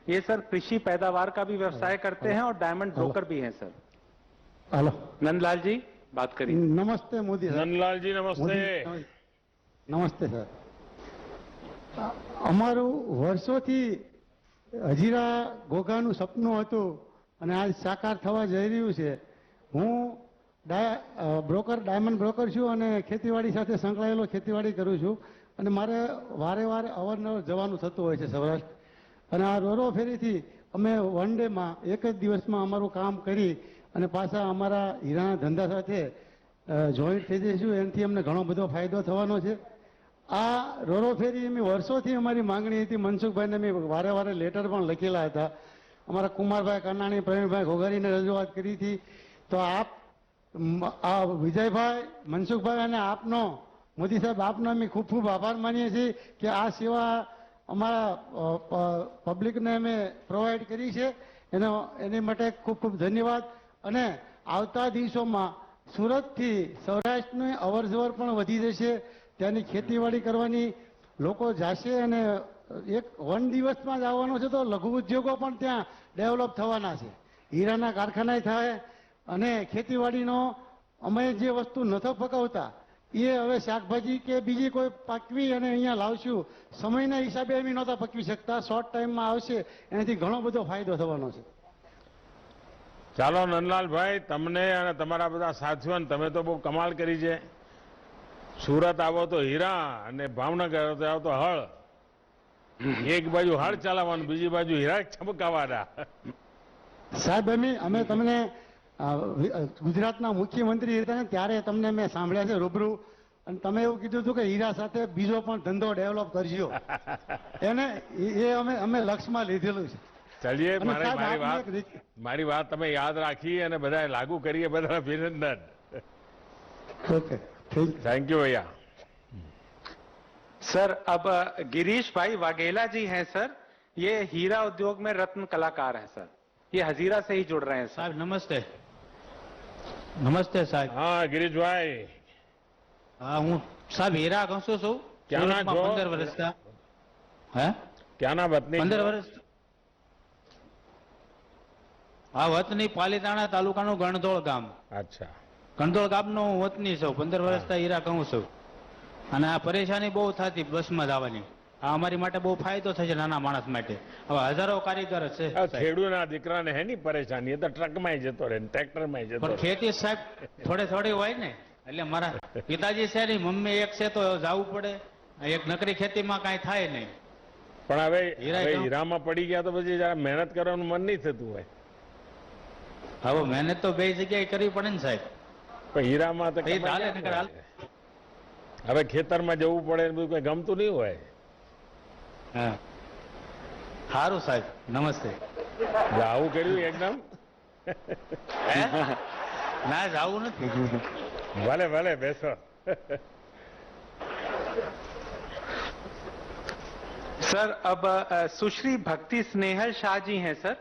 ये सर कृषि पैदावार का भी व्यवसाय करते हैं और डायमंड ब्रोकर भी हैं सर. हेलो, नंदलाल जी बात करिए. नमस्ते मोदी सर. નંદલાલજી નમસ્તે. નમસ્તે સર. અમારું વર્ષોથી હજીરા ઘોઘાનું સપનું હતું અને આજ સાકાર થવા જઈ રહ્યું છે. હું ડાયમંડ બ્રોકર છું અને ખેતીવાડી સાથે સંકળાયેલો ખેતીવાડી કરું છું, અને મારે વારે વારે અવારનવાર જવાનું થતું હોય છે સૌરાષ્ટ્ર. અને આ રોરો ફેરીથી અમે વન ડેમાં, એક જ દિવસમાં અમારું કામ કરી અને પાછા અમારા હીરાના ધંધા સાથે જોઈન્ટ થઈ જઈશું. એનાથી અમને ઘણો બધો ફાયદો થવાનો છે. આ રોરો ફેરી એમની વર્ષોથી અમારી માંગણી હતી. મનસુખભાઈને મેં વારે વારે લેટર પણ લખેલા હતા. અમારા કુમારભાઈ કાનાણી, પ્રવીણભાઈ ઘોઘારીને રજૂઆત કરી હતી. તો આપ આ વિજયભાઈ, મનસુખભાઈ અને આપનો, મોદી સાહેબ, આપનો અમે ખૂબ ખૂબ આભાર માનીએ છીએ કે આ સેવા અમારા પબ્લિકને અમે પ્રોવાઈડ કરી છે. એની માટે ખૂબ ખૂબ ધન્યવાદ. અને આવતા દિવસોમાં સુરતથી સૌરાષ્ટ્રની અવરજવર પણ વધી જશે. ત્યાંની ખેતીવાડી કરવાની લોકો જશે અને એક દિવસમાં જ આવવાનો છે. તો લઘુ ઉદ્યોગો પણ ત્યાં ડેવલપ થવાના છે. હીરાના કારખાના થાય અને ખેતીવાડીનો અમે જે વસ્તુ નથી પકવતા એ હવે શાકભાજી કે બીજી કોઈ પકવી અને અહીંયા લાવશું. સમયના હિસાબે અમે નહોતા પકવી શકતા, શોર્ટ ટાઈમમાં આવશે. એનાથી ઘણો બધો ફાયદો થવાનો છે. ચાલો નંદલાલભાઈ, તમને અને તમારા બધા સાથીઓને તમે તો બહુ કમાલ કરી છે. સુરત આવો તો હીરા અને ભાવનગર આવો તો હળ. એક બાજુ હળ ચલાવવાનું, બીજી બાજુ હીરા ચમકાવાના. સાહેબ, અમે તમને ગુજરાતના મુખ્યમંત્રી હતા ને ત્યારે તમને મેં સાંભળ્યા છે રૂબરૂ, અને તમે એવું કીધું હતું કે હીરા સાથે બીજો પણ ધંધો ડેવલપ કરજો. એને એ અમે લક્ષ્યમાં લીધેલું છે. ચલીએ, અને સાહેબ, મારી વાત તમે યાદ રાખી અને બધા લાગુ કરીએ. બધા અભિનંદન. ओके, थैंक यू भैया. सर, अब गिरीश भाई वाघेला जी हैं सर. ये हीरा उद्योग में रत्न कलाकार हैं सर. ये हजीरा से ही जुड़ रहे हैं सर. साहब नमस्ते. नमस्ते साहब. हाँ गिरीशભાઈ. હા, હું સાહેબ હીરા ઘસું છું. ક્યાંના છો? 15 વર્ષથી. હે? ક્યાંના વતની? 15 વર્ષ. હા, વતની પાલીતાણા તાલુકાનું ગણધોળ ગામ. અચ્છા. ગણધોળ ગામનો હું વતની છું. 15 વર્ષથી હીરા કહું છું. અને આ પરેશાની બહુ થતી બસમાં જવાની. આ અમારી માટે બહુ ફાયદો થશે નાના માણસ માટે. હવે હજારો કારીગર છે. ખેડૂતના દીકરાને હે ની પરેશાની, એ તો ટ્રકમાં જતો રહે, ટ્રેક્ટરમાં જતો પણ રહે. ખેતી સાહેબ થોડી હોય ને, એટલે મારા પિતાજી છે ને, મમ્મી એક છે તો જવું પડે. એક નકરી ખેતીમાં કાંઈ થાય નહીં. પણ હવે હીરા હીરામાં પડી ગયા તો પછી જરા મહેનત કરવાનું મન નહીં થતું હોય. હવે મહેનત તો બે જગ્યાએ કરવી પડે ને સાહેબ. પણ હીરામાં તો એ ચાલે કમાઈ નકર હાલ. હવે ખેતરમાં જવું પડે ને બધું કઈ ગમતું નહીં હોય. હા, સારું સાહેબ, નમસ્તે. એટલે આવું કર્યું એકદમ. હે? ના, જવું નથી. ભલે ભલે, બેસો. सर, अब सुश्री भक्ति स्नेहल शाह जी हैं सर.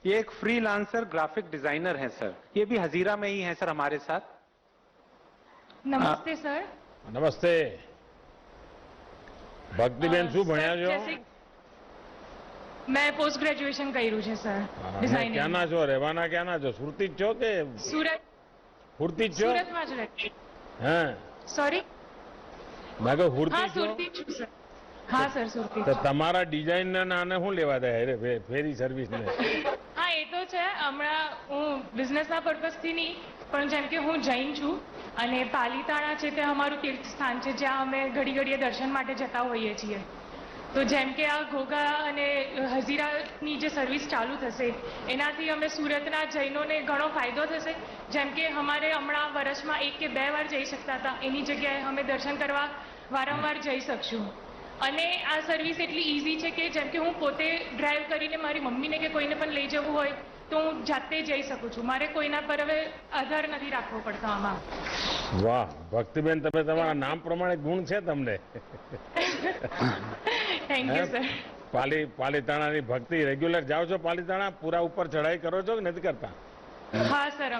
ये एक फ्रीलांसर ग्राफिक डिजाइनर हैं सर. ये भी हजीरा में ही हैं सर हमारे साथ. नमस्ते सर. નમસ્તે. ભક્તિબેન શું ભણ્યા છો? मैं पोस्ट ग्रेजुएशन કર્યું છે સર, હા, ડિઝાઇનિંગ. ક્યાંના છો? રહેવાના ક્યાંના છો? સુરતી જ છો કે સુરત. ફુરતી જ છો? સુરતમાં જ રહે. હા, સોરી. મેં કહ્યું હા, ફુરતી છો? સુરતી છું સર. હા સર, સુરતી તો છું. તમારા ડિઝાઇન ના નાને શું લેવા દે ફેરી સર્વિસ ને? હા, એ તો છે. હમણાં હું બિઝનેસના પર્પઝથી નહીં, પણ જેમ કે હું જૈન છું અને પાલીતાણા છે તે અમારું તીર્થ સ્થાન છે જ્યાં અમે ઘડી ઘડીએ દર્શન માટે જતા હોઈએ છીએ. તો જેમ કે આ ઘોઘા અને હજીરાની જે સર્વિસ ચાલુ થશે એનાથી અમે સુરતના જૈનોને ઘણો ફાયદો થશે. જેમ કે અમારે હમણાં વર્ષમાં 1 કે 2 વાર જઈ શકતા હતા, એની જગ્યાએ અમે દર્શન કરવા વારંવાર જઈ શકશું. અને આ સર્વિસ એટલી ઇઝી છે કે જેમ કે હું પોતે ડ્રાઈવ કરીને મારી મમ્મીને કે કોઈને પણ લઈ જવું હોય તો હું જાતે જઈ શકું છું. મારે કોઈના પર હવે આધાર નથી રાખવો પડતો આમાં. વાહ ભક્તિબેન, તમે તમારા નામ પ્રમાણે ગુણ છે તમને. Thank you sir. પાલીતાણાની ભક્તિ. રેગ્યુલર જાઓ છો પાલીતાણા? પૂરા ઉપર ચઢાઈ કરો છો કે નથી કરતા? હા સર,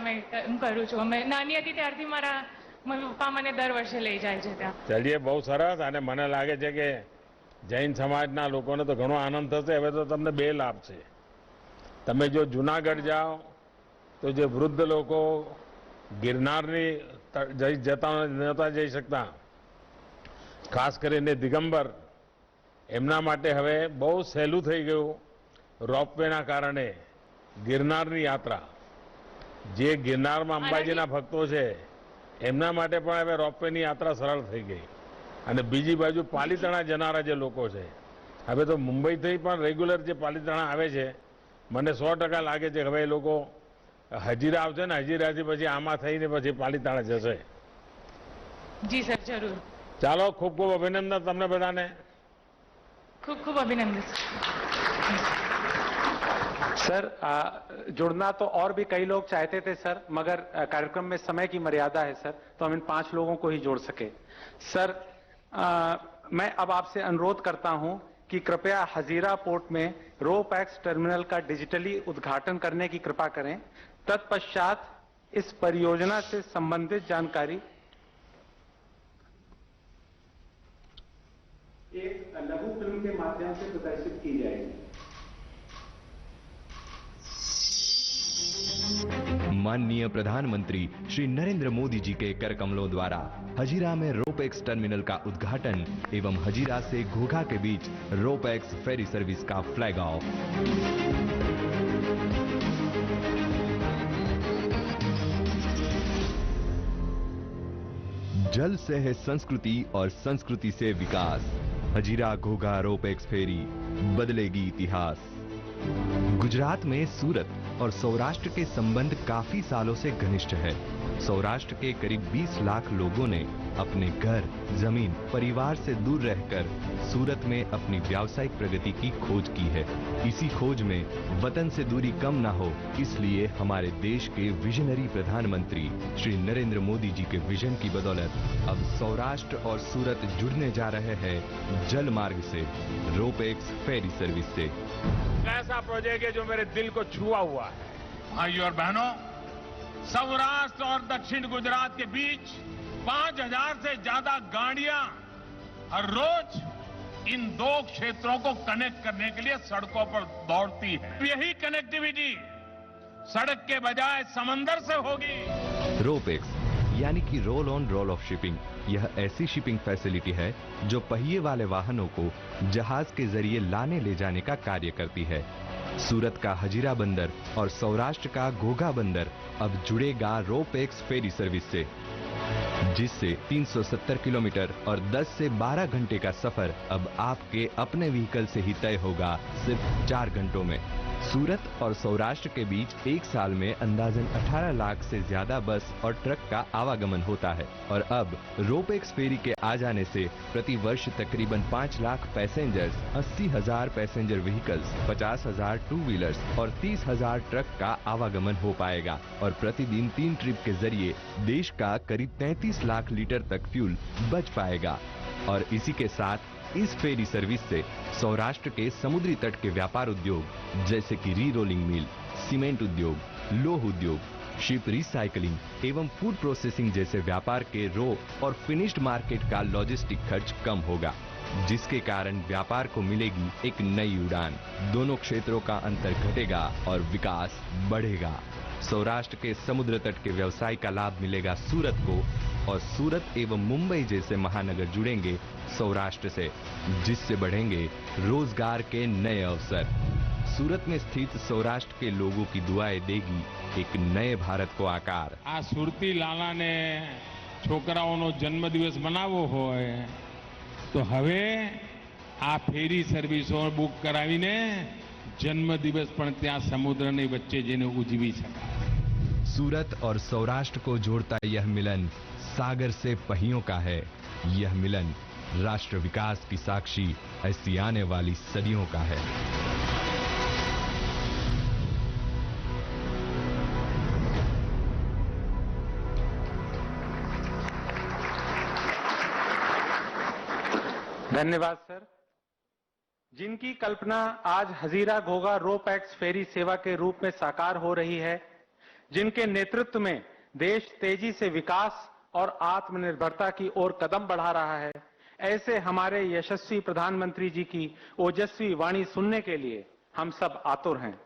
હું કરું છું. અમે નાની હતી ત્યારથી મારા મમ્મી પપ્પા મને દર વર્ષે લઈ જાય છે ત્યાં. ચલીએ, બહુ સરસ. અને મને લાગે છે કે જૈન સમાજના લોકોને તો ઘણો આનંદ થશે. હવે તો તમને 2 લાભ છે. તમે જો જુનાગઢ જાઓ તો જે વૃદ્ધ લોકો ગિરનારની નહોતા જઈ શકતા, ખાસ કરીને દિગંબર, એમના માટે હવે બહુ સહેલું થઈ ગયું રોપવેના કારણે. ગિરનારની યાત્રા, જે ગિરનારમાં અંબાજીના ભક્તો છે એમના માટે પણ હવે રોપવેની યાત્રા સરળ થઈ ગઈ. અને બીજી બાજુ પાલીતાણા જનારા જે લોકો છે, હવે તો મુંબઈથી પણ રેગ્યુલર જે પાલીતાણા આવે છે, મને 100% લાગે છે કે હવે એ લોકો હજીરા આવશે ને હજીરાથી પછી આમાં થઈને પછી પાલીતાણા જશે. જી સર, જરૂર. ચાલો ખૂબ ખૂબ અભિનંદન તમને બધાને. ખૂબ ખૂબ અભિનંદન. सर जुड़ना तो और भी कई लोग चाहते थे सर, मगर कार्यक्रम में समय की मर्यादा है सर, तो हम इन 5 लोगों को ही जोड़ सके. सर मैं अब आपसे अनुरोध करता हूं कि कृपया हजीरा पोर्ट में रोपैक्स टर्मिनल का डिजिटली उद्घाटन करने की कृपा करें. तत्पश्चात इस परियोजना से संबंधित जानकारी एक लघु फिल्म के माध्यम से प्रदर्शित की जाएगी. माननीय प्रधानमंत्री श्री नरेंद्र मोदी जी के कर कमलों द्वारा हजीरा में रोपैक्स टर्मिनल का उद्घाटन एवं हजीरा से घोघा के बीच रोपैक्स फेरी सर्विस का फ्लैग ऑफ. जल से है संस्कृति और संस्कृति से विकास. हजीरा घोघा रोपैक्स फेरी बदलेगी इतिहास. गुजरात में सूरत और सौराष्ट्र के संबंध काफी सालों से घनिष्ठ है. सौराष्ट्र के करीब 20 लाख लोगों ने अपने घर, जमीन, परिवार से दूर रहकर सूरत में अपनी व्यावसायिक प्रगति की खोज की है. इसी खोज में वतन से दूरी कम ना हो, इसलिए हमारे देश के विजनरी प्रधानमंत्री श्री नरेंद्र मोदी जी के विजन की बदौलत अब सौराष्ट्र और सूरत जुड़ने जा रहे हैं जल मार्ग से, रोपैक्स फेरी सर्विस से. ऐसा प्रोजेक्ट है जो मेरे दिल को छुआ हुआ है. भाइयों और बहनों, सौराष्ट्र और दक्षिण गुजरात के बीच 5000 से ज्यादा गाड़ियां हर रोज इन 2 क्षेत्रों को कनेक्ट करने के लिए सड़कों पर दौड़ती है. यही कनेक्टिविटी सड़क के बजाय समंदर से होगी. रोपैक्स यानी कि roll on roll of shipping, यह ऐसी शिपिंग फैसिलिटी है जो पहिए वाले वाहनों को जहाज के जरिए लाने ले जाने का कार्य करती है. सूरत का हजीरा बंदर और सौराष्ट्र का घोघा बंदर अब जुड़ेगा रोपैक्स फेरी सर्विस से, जिससे 370 किलोमीटर और 10 से 12 घंटे का सफर अब आपके अपने व्हीकल से ही तय होगा सिर्फ 4 घंटों में. सूरत और सौराष्ट्र के बीच एक साल में अंदाजन 18 लाख से ज्यादा बस और ट्रक का आवागमन होता है. और अब रोपैक्स फेरी के आ जाने से प्रति वर्ष तकरीबन 5 lakh passengers, 80,000 passenger vehicles, 50,000 two wheelers और 30,000 ट्रक का आवागमन हो पाएगा. और प्रतिदिन 3 ट्रिप के जरिए देश का करीब 33 लाख लीटर तक फ्यूल बच पाएगा. और इसी के साथ इस फेरी सर्विस से सौराष्ट्र के समुद्री तट के व्यापार उद्योग जैसे कि री रोलिंग मिल, सीमेंट उद्योग, लोह उद्योग, शिप रिसाइकलिंग एवं फूड प्रोसेसिंग जैसे व्यापार के रो और फिनिश्ड मार्केट का लॉजिस्टिक खर्च कम होगा, जिसके कारण व्यापार को मिलेगी एक नई उड़ान. दोनों क्षेत्रों का अंतर घटेगा और विकास बढ़ेगा. सौराष्ट्र के समुद्र तट के व्यवसाय का लाभ मिलेगा सूरत को, और सूरत एवं मुंबई जैसे महानगर जुड़ेंगे सौराष्ट्र से, जिससे बढ़ेंगे रोजगार के नए अवसर. सूरत में स्थित सौराष्ट्र के लोगों की दुआएं देगी एक नए भारत को आकार. આ સુરતી લાલાને છોકરાઓનો જન્મદિવસ મનાવવો હોય તો હવે આ ફેરી સર્વિસો બુક કરાવીને જન્મદિવસ પણ ત્યાં સમુદ્રની વચ્ચે જઈને ઉજવી શકાય. सूरत और सौराष्ट्र को जोड़ता यह मिलन सागर से पहियों का है. यह मिलन राष्ट्र विकास की साक्षी ऐसी आने वाली सदियों का है. धन्यवाद सर. जिनकी कल्पना आज हजीरा घोघा रोपैक्स फेरी सेवा के रूप में साकार हो रही है, जिनके नेतृत्व में देश तेजी से विकास और आत्मनिर्भरता की ओर कदम बढ़ा रहा है, ऐसे हमारे यशस्वी प्रधानमंत्री जी की ओजस्वी वाणी सुनने के लिए हम सब आतुर हैं.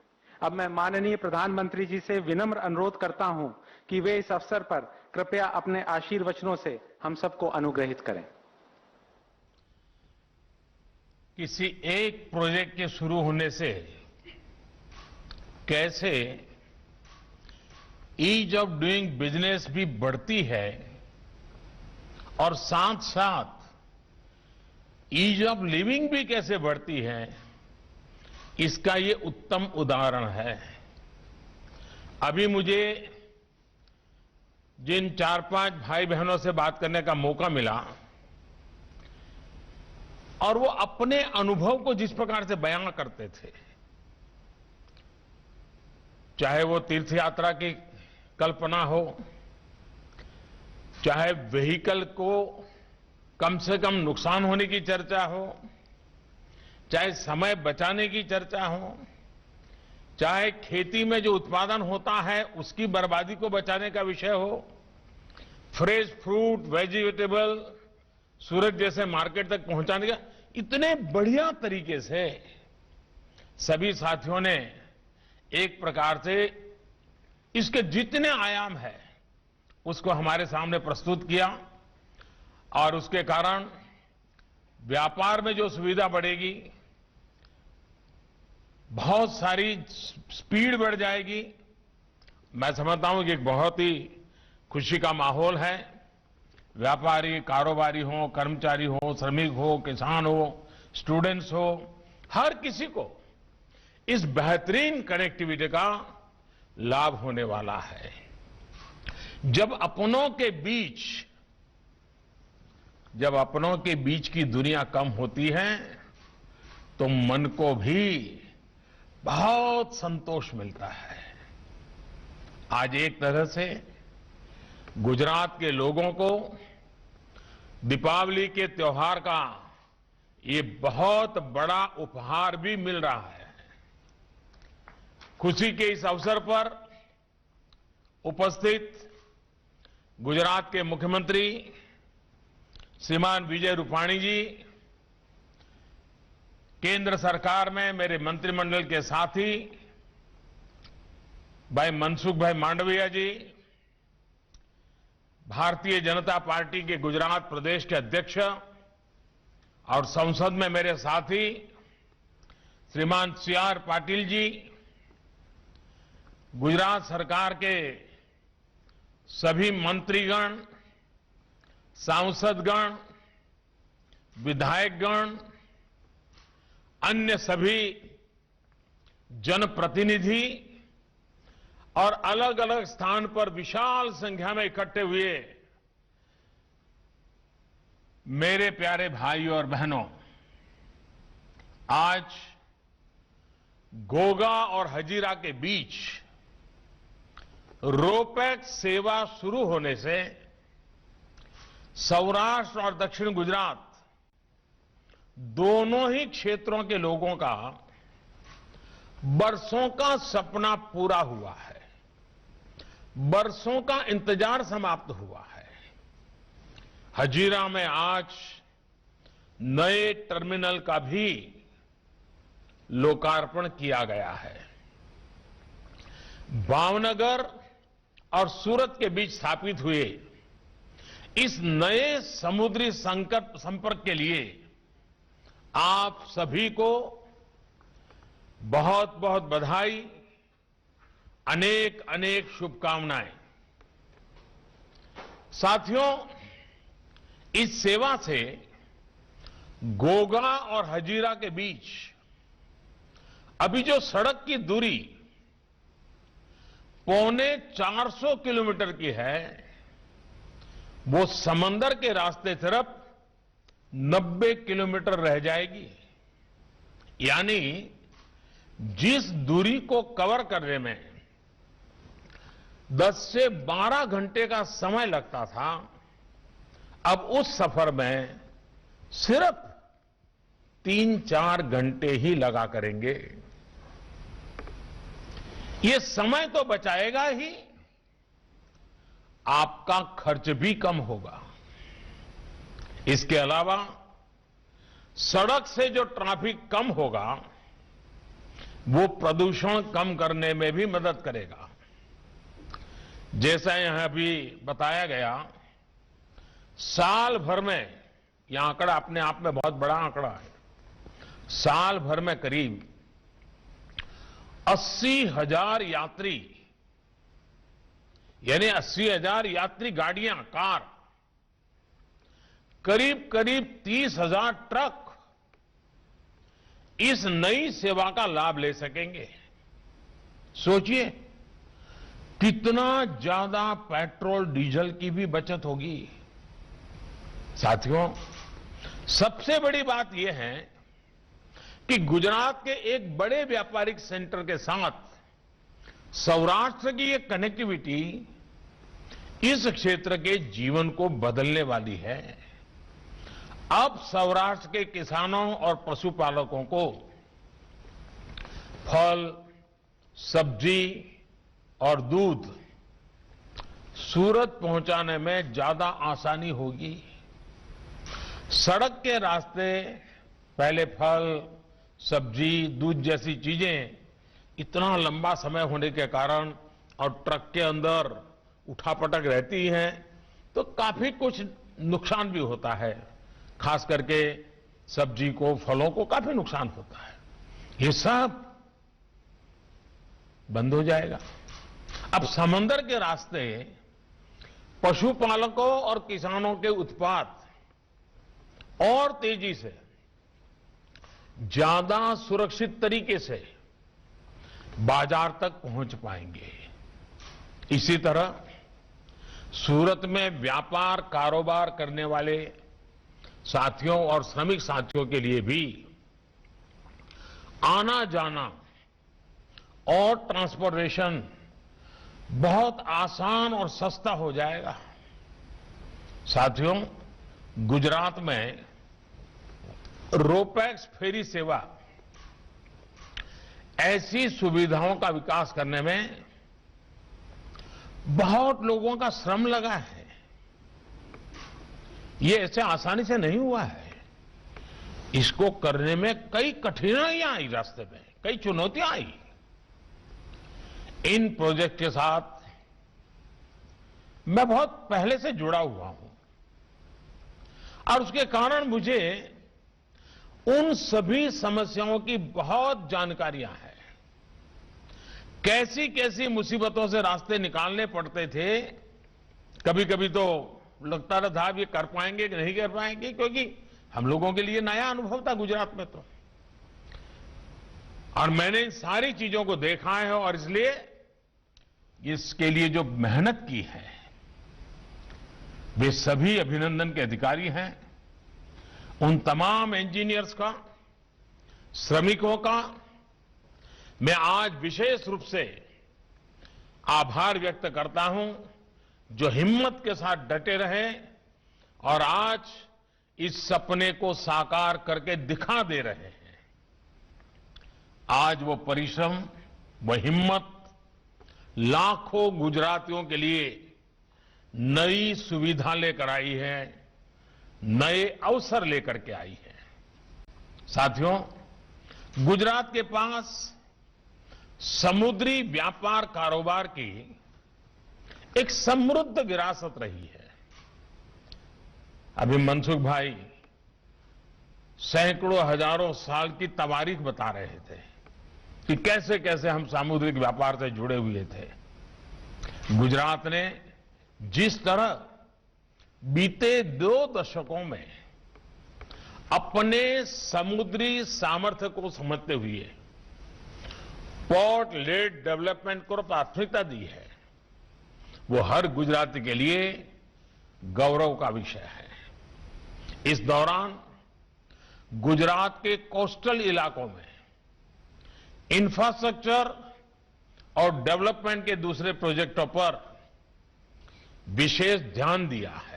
अब मैं माननीय प्रधानमंत्री जी से विनम्र अनुरोध करता हूं कि वे इस अवसर पर कृपया अपने आशीर्वचनों से हम सबको अनुग्रहित करें. किसी एक प्रोजेक्ट के शुरू होने से कैसे ईज ऑफ डूइंग बिजनेस भी बढ़ती है और साथ साथ ईज ऑफ लिविंग भी कैसे बढ़ती है, इसका ये उत्तम उदाहरण है. अभी मुझे जिन 4-5 भाई बहनों से बात करने का मौका मिला, और वो अपने अनुभव को जिस प्रकार से बयां करते थे, चाहे वो तीर्थ यात्रा की कल्पना हो, चाहे व्हीकल को कम से कम नुकसान होने की चर्चा हो, चाहे समय बचाने की चर्चा हो, चाहे खेती में जो उत्पादन होता है उसकी बर्बादी को बचाने का विषय हो, फ्रेश फ्रूट वेजिटेबल सूरत जैसे मार्केट तक पहुंचाने का, इतने बढ़िया तरीके से सभी साथियों ने एक प्रकार से इसके जितने आयाम है उसको हमारे सामने प्रस्तुत किया और उसके कारण व्यापार में जो सुविधा बढ़ेगी, बहुत सारी स्पीड बढ़ जाएगी। मैं समझता हूं कि एक बहुत ही खुशी का माहौल है। व्यापारी, कारोबारी हो, कर्मचारी हो, श्रमिक हो, किसान हो, स्टूडेंट्स हो, हर किसी को इस बेहतरीन कनेक्टिविटी का लाभ होने वाला है। जब अपनों के बीच की दुनिया कम होती है तो मन को भी बहुत संतोष मिलता है। आज एक तरह से गुजरात के लोगों को दीपावली के त्योहार का ये बहुत बड़ा उपहार भी मिल रहा है। खुशी के इस अवसर पर उपस्थित गुजरात के मुख्यमंत्री श्रीमान विजय रूपाणी जी, केंद्र सरकार में मेरे मंत्रिमंडल के साथी भाई मनसुख भाई मांडविया जी, भारतीय जनता पार्टी के गुजरात प्रदेश के अध्यक्ष और संसद में मेरे साथी श्रीमान CR पाटिल जी, गुजरात सरकार के सभी मंत्रीगण, सांसदगण, विधायकगण, अन्य सभी जनप्रतिनिधि और अलग अलग स्थान पर विशाल संख्या में इकट्ठे हुए मेरे प्यारे भाइयों और बहनों, आज घोघा और हजीरा के बीच रोपैक्स सेवा शुरू होने से सौराष्ट्र और दक्षिण गुजरात दोनों ही क्षेत्रों के लोगों का बरसों का सपना पूरा हुआ है, बरसों का इंतजार समाप्त हुआ है। हजीरा में आज नए टर्मिनल का भी लोकार्पण किया गया है। भावनगर और सूरत के बीच स्थापित हुए इस नए समुद्री संपर्क के लिए आप सभी को बहुत बहुत बधाई, अनेक अनेक शुभकामनाएं। साथियों, इस सेवा से घोघा और हजीरा के बीच अभी जो सड़क की दूरी 450 किलोमीटर की है, वो समंदर के रास्ते तरफ 90 किलोमीटर रह जाएगी। यानी जिस दूरी को कवर करने में 10 से 12 घंटे का समय लगता था, अब उस सफर में सिर्फ 3-4 घंटे ही लगा करेंगे। ये समय तो बचाएगा ही, आपका खर्च भी कम होगा। इसके अलावा सड़क से जो ट्रैफिक कम होगा वो प्रदूषण कम करने में भी मदद करेगा। जैसा यहां अभी बताया गया, साल भर में, यह आंकड़ा अपने आप में बहुत बड़ा आंकड़ा है, साल भर में करीब 80,000 यात्री, यानी 80,000 यात्री गाड़ियां, कार, करीब करीब 30,000 ट्रक इस नई सेवा का लाभ ले सकेंगे। सोचिए कितना ज्यादा पेट्रोल डीजल की भी बचत होगी। साथियों, सबसे बड़ी बात यह है कि गुजरात के एक बड़े व्यापारिक सेंटर के साथ सौराष्ट्र की ये कनेक्टिविटी इस क्षेत्र के जीवन को बदलने वाली है। अब सौराष्ट्र के किसानों और पशुपालकों को फल, सब्जी और दूध सूरत पहुंचाने में ज्यादा आसानी होगी। सड़क के रास्ते पहले फल, सब्जी, दूध जैसी चीजें इतना लंबा समय होने के कारण और ट्रक के अंदर उठापटक रहती हैं, तो काफी कुछ नुकसान भी होता है। खास करके सब्जी को, फलों को काफी नुकसान होता है। ये सब बंद हो जाएगा। अब समंदर के रास्ते पशुपालकों और किसानों के उत्पाद और तेजी से, ज्यादा सुरक्षित तरीके से बाजार तक पहुंच पाएंगे। इसी तरह सूरत में व्यापार कारोबार करने वाले साथियों और श्रमिक साथियों के लिए भी आना जाना और ट्रांसपोर्टेशन बहुत आसान और सस्ता हो जाएगा। साथियों, गुजरात में रोपैक्स फेरी सेवा ऐसी सुविधाओं का विकास करने में बहुत लोगों का श्रम लगा है। ये ऐसे आसानी से नहीं हुआ है। इसको करने में कई कठिनाइयां आई, रास्ते में कई चुनौतियां आई। इन प्रोजेक्ट के साथ मैं बहुत पहले से जुड़ा हुआ हूं और उसके कारण मुझे उन सभी समस्याओं की बहुत जानकारियां हैं। कैसी कैसी मुसीबतों से रास्ते निकालने पड़ते थे। कभी कभी तो लगता था ये कर पाएंगे कि नहीं कर पाएंगे, क्योंकि हम लोगों के लिए नया अनुभव था गुजरात में तो। और मैंने इन सारी चीजों को देखा है और इसलिए इसके लिए जो मेहनत की है वे सभी अभिनंदन के अधिकारी हैं। उन तमाम इंजीनियर्स का, श्रमिकों का मैं आज विशेष रूप से आभार व्यक्त करता हूं, जो हिम्मत के साथ डटे रहे और आज इस सपने को साकार करके दिखा दे रहे हैं। आज वो परिश्रम, वो हिम्मत लाखों गुजरातियों के लिए नई सुविधा लेकर आई है, नए अवसर लेकर के आई है। साथियों, गुजरात के पास समुद्री व्यापार कारोबार की एक समृद्ध विरासत रही है। अभी मनसुख भाई सैकड़ों हजारों साल की तवारीख बता रहे थे कि कैसे कैसे हम सामुद्रिक व्यापार से जुड़े हुए थे। गुजरात ने जिस तरह बीते 2 दशकों में अपने समुद्री सामर्थ्य को समझते हुए पोर्ट लेड डेवलपमेंट को प्राथमिकता दी है, वो हर गुजराती के लिए गौरव का विषय है। इस दौरान गुजरात के कोस्टल इलाकों में इंफ्रास्ट्रक्चर और डेवलपमेंट के दूसरे प्रोजेक्टों पर विशेष ध्यान दिया है।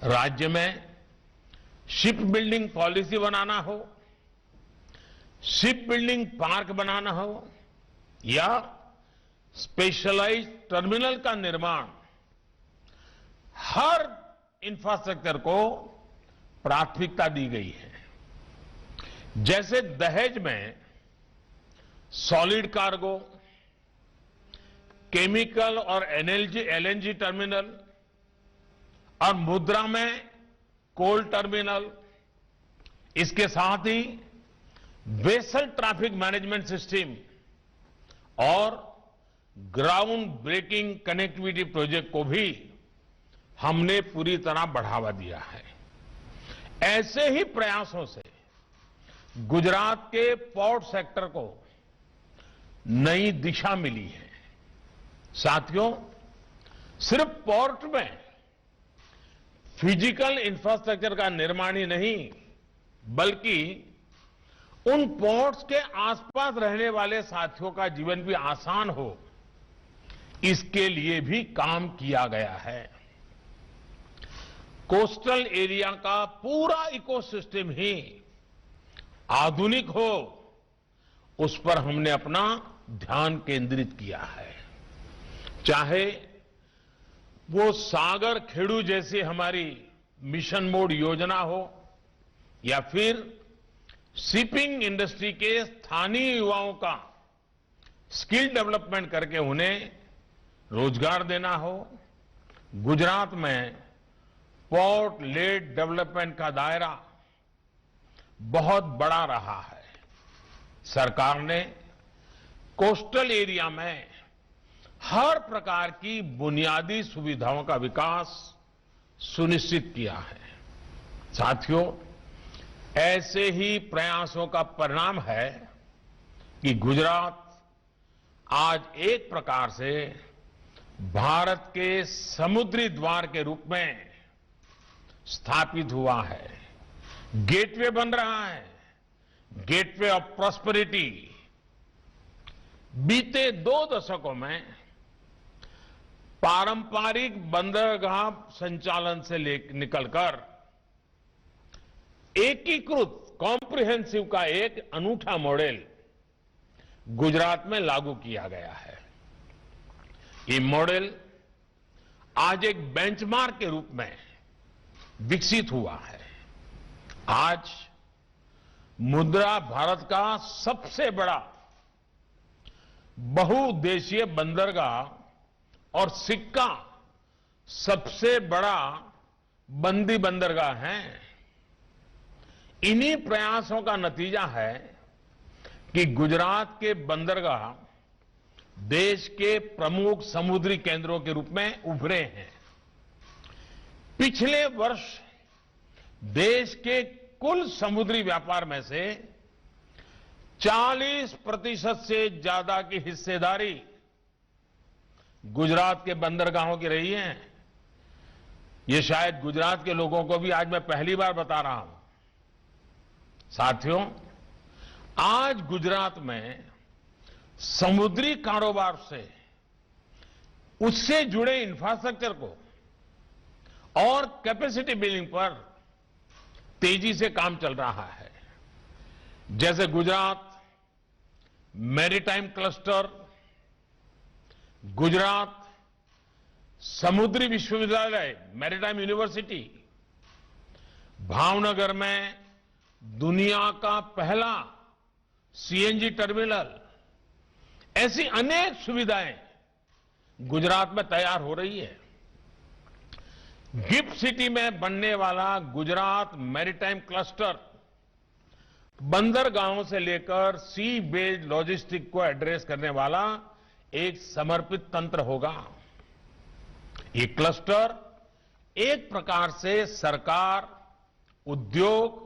राज्य में शिप बिल्डिंग पॉलिसी बनाना हो, शिप बिल्डिंग पार्क बनाना हो या स्पेशलाइज्ड टर्मिनल का निर्माण, हर इंफ्रास्ट्रक्चर को प्राथमिकता दी गई है। जैसे दहेज में सॉलिड कार्गो, केमिकल और एलएनजी टर्मिनल और मुद्रा में कोल टर्मिनल, इसके साथ ही वेसल ट्रैफिक मैनेजमेंट सिस्टम और ग्राउंड ब्रेकिंग कनेक्टिविटी प्रोजेक्ट को भी हमने पूरी तरह बढ़ावा दिया है। ऐसे ही प्रयासों से गुजरात के पोर्ट सेक्टर को नई दिशा मिली है। साथियों, सिर्फ पोर्ट में फिजिकल इंफ्रास्ट्रक्चर का निर्माण ही नहीं बल्कि उन पोर्ट्स के आसपास रहने वाले साथियों का जीवन भी आसान हो, इसके लिए भी काम किया गया है। कोस्टल एरिया का पूरा इकोसिस्टम ही आधुनिक हो, उस पर हमने अपना ध्यान केंद्रित किया है। चाहे वो सागर खेड़ू जैसी हमारी मिशन मोड योजना हो या फिर शिपिंग इंडस्ट्री के स्थानीय युवाओं का स्किल डेवलपमेंट करके उन्हें रोजगार देना हो। गुजरात में पोर्ट लेड डेवलपमेंट का दायरा बहुत बड़ा रहा है। सरकार ने कोस्टल एरिया में हर प्रकार की बुनियादी सुविधाओं का विकास सुनिश्चित किया है। साथियों, ऐसे ही प्रयासों का परिणाम है कि गुजरात आज एक प्रकार से भारत के समुद्री द्वार के रूप में स्थापित हुआ है। गेटवे बन रहा है, गेटवे ऑफ प्रॉस्पेरिटी। बीते 2 दशकों में पारंपरिक बंदरगाह संचालन से निकलकर एकीकृत कॉम्प्रिहेंसिव का एक अनूठा मॉडल गुजरात में लागू किया गया है। ये मॉडल आज एक बेंचमार्क के रूप में विकसित हुआ है। आज मुद्रा भारत का सबसे बड़ा बहुउद्देशीय बंदरगाह और सिक्का सबसे बड़ा बंदी बंदरगाह है। इन्हीं प्रयासों का नतीजा है कि गुजरात के बंदरगाह देश के प्रमुख समुद्री केंद्रों के रूप में उभरे हैं। पिछले वर्ष देश के कुल समुद्री व्यापार में से 40% से ज्यादा की हिस्सेदारी गुजरात के बंदरगाहों की रही है। ये शायद गुजरात के लोगों को भी आज मैं पहली बार बता रहा हूं। साथियों, आज गुजरात में समुद्री कारोबार से उससे जुड़े इंफ्रास्ट्रक्चर को और कैपेसिटी बिल्डिंग पर तेजी से काम चल रहा है। जैसे गुजरात मैरीटाइम क्लस्टर, गुजरात समुद्री विश्वविद्यालय मैरीटाइम यूनिवर्सिटी, भावनगर में दुनिया का पहला सीएनजी टर्मिनल, ऐसी अनेक सुविधाएं गुजरात में तैयार हो रही है। गिफ्ट सिटी में बनने वाला गुजरात मैरीटाइम क्लस्टर बंदरगाहों से लेकर सी बेस्ड लॉजिस्टिक को एड्रेस करने वाला एक समर्पित तंत्र होगा। ये क्लस्टर एक प्रकार से सरकार, उद्योग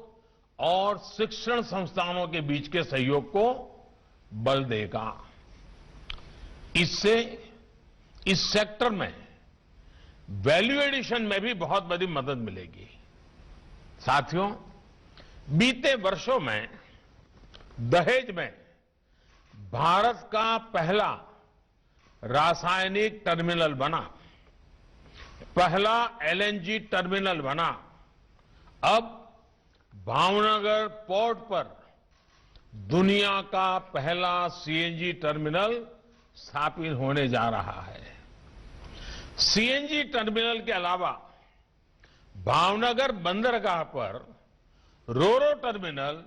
और शिक्षण संस्थानों के बीच के सहयोग को बल देगा। इससे इस सेक्टर में वैल्यू एडिशन में भी बहुत बड़ी मदद मिलेगी। साथियों, बीते वर्षों में दहेज में भारत का पहला रासायनिक टर्मिनल बना, पहला एलएनजी टर्मिनल बना। अब भावनगर पोर्ट पर दुनिया का पहला सीएनजी टर्मिनल स्थापित होने जा रहा है। सीएनजी टर्मिनल के अलावा भावनगर बंदरगाह पर रोरो टर्मिनल,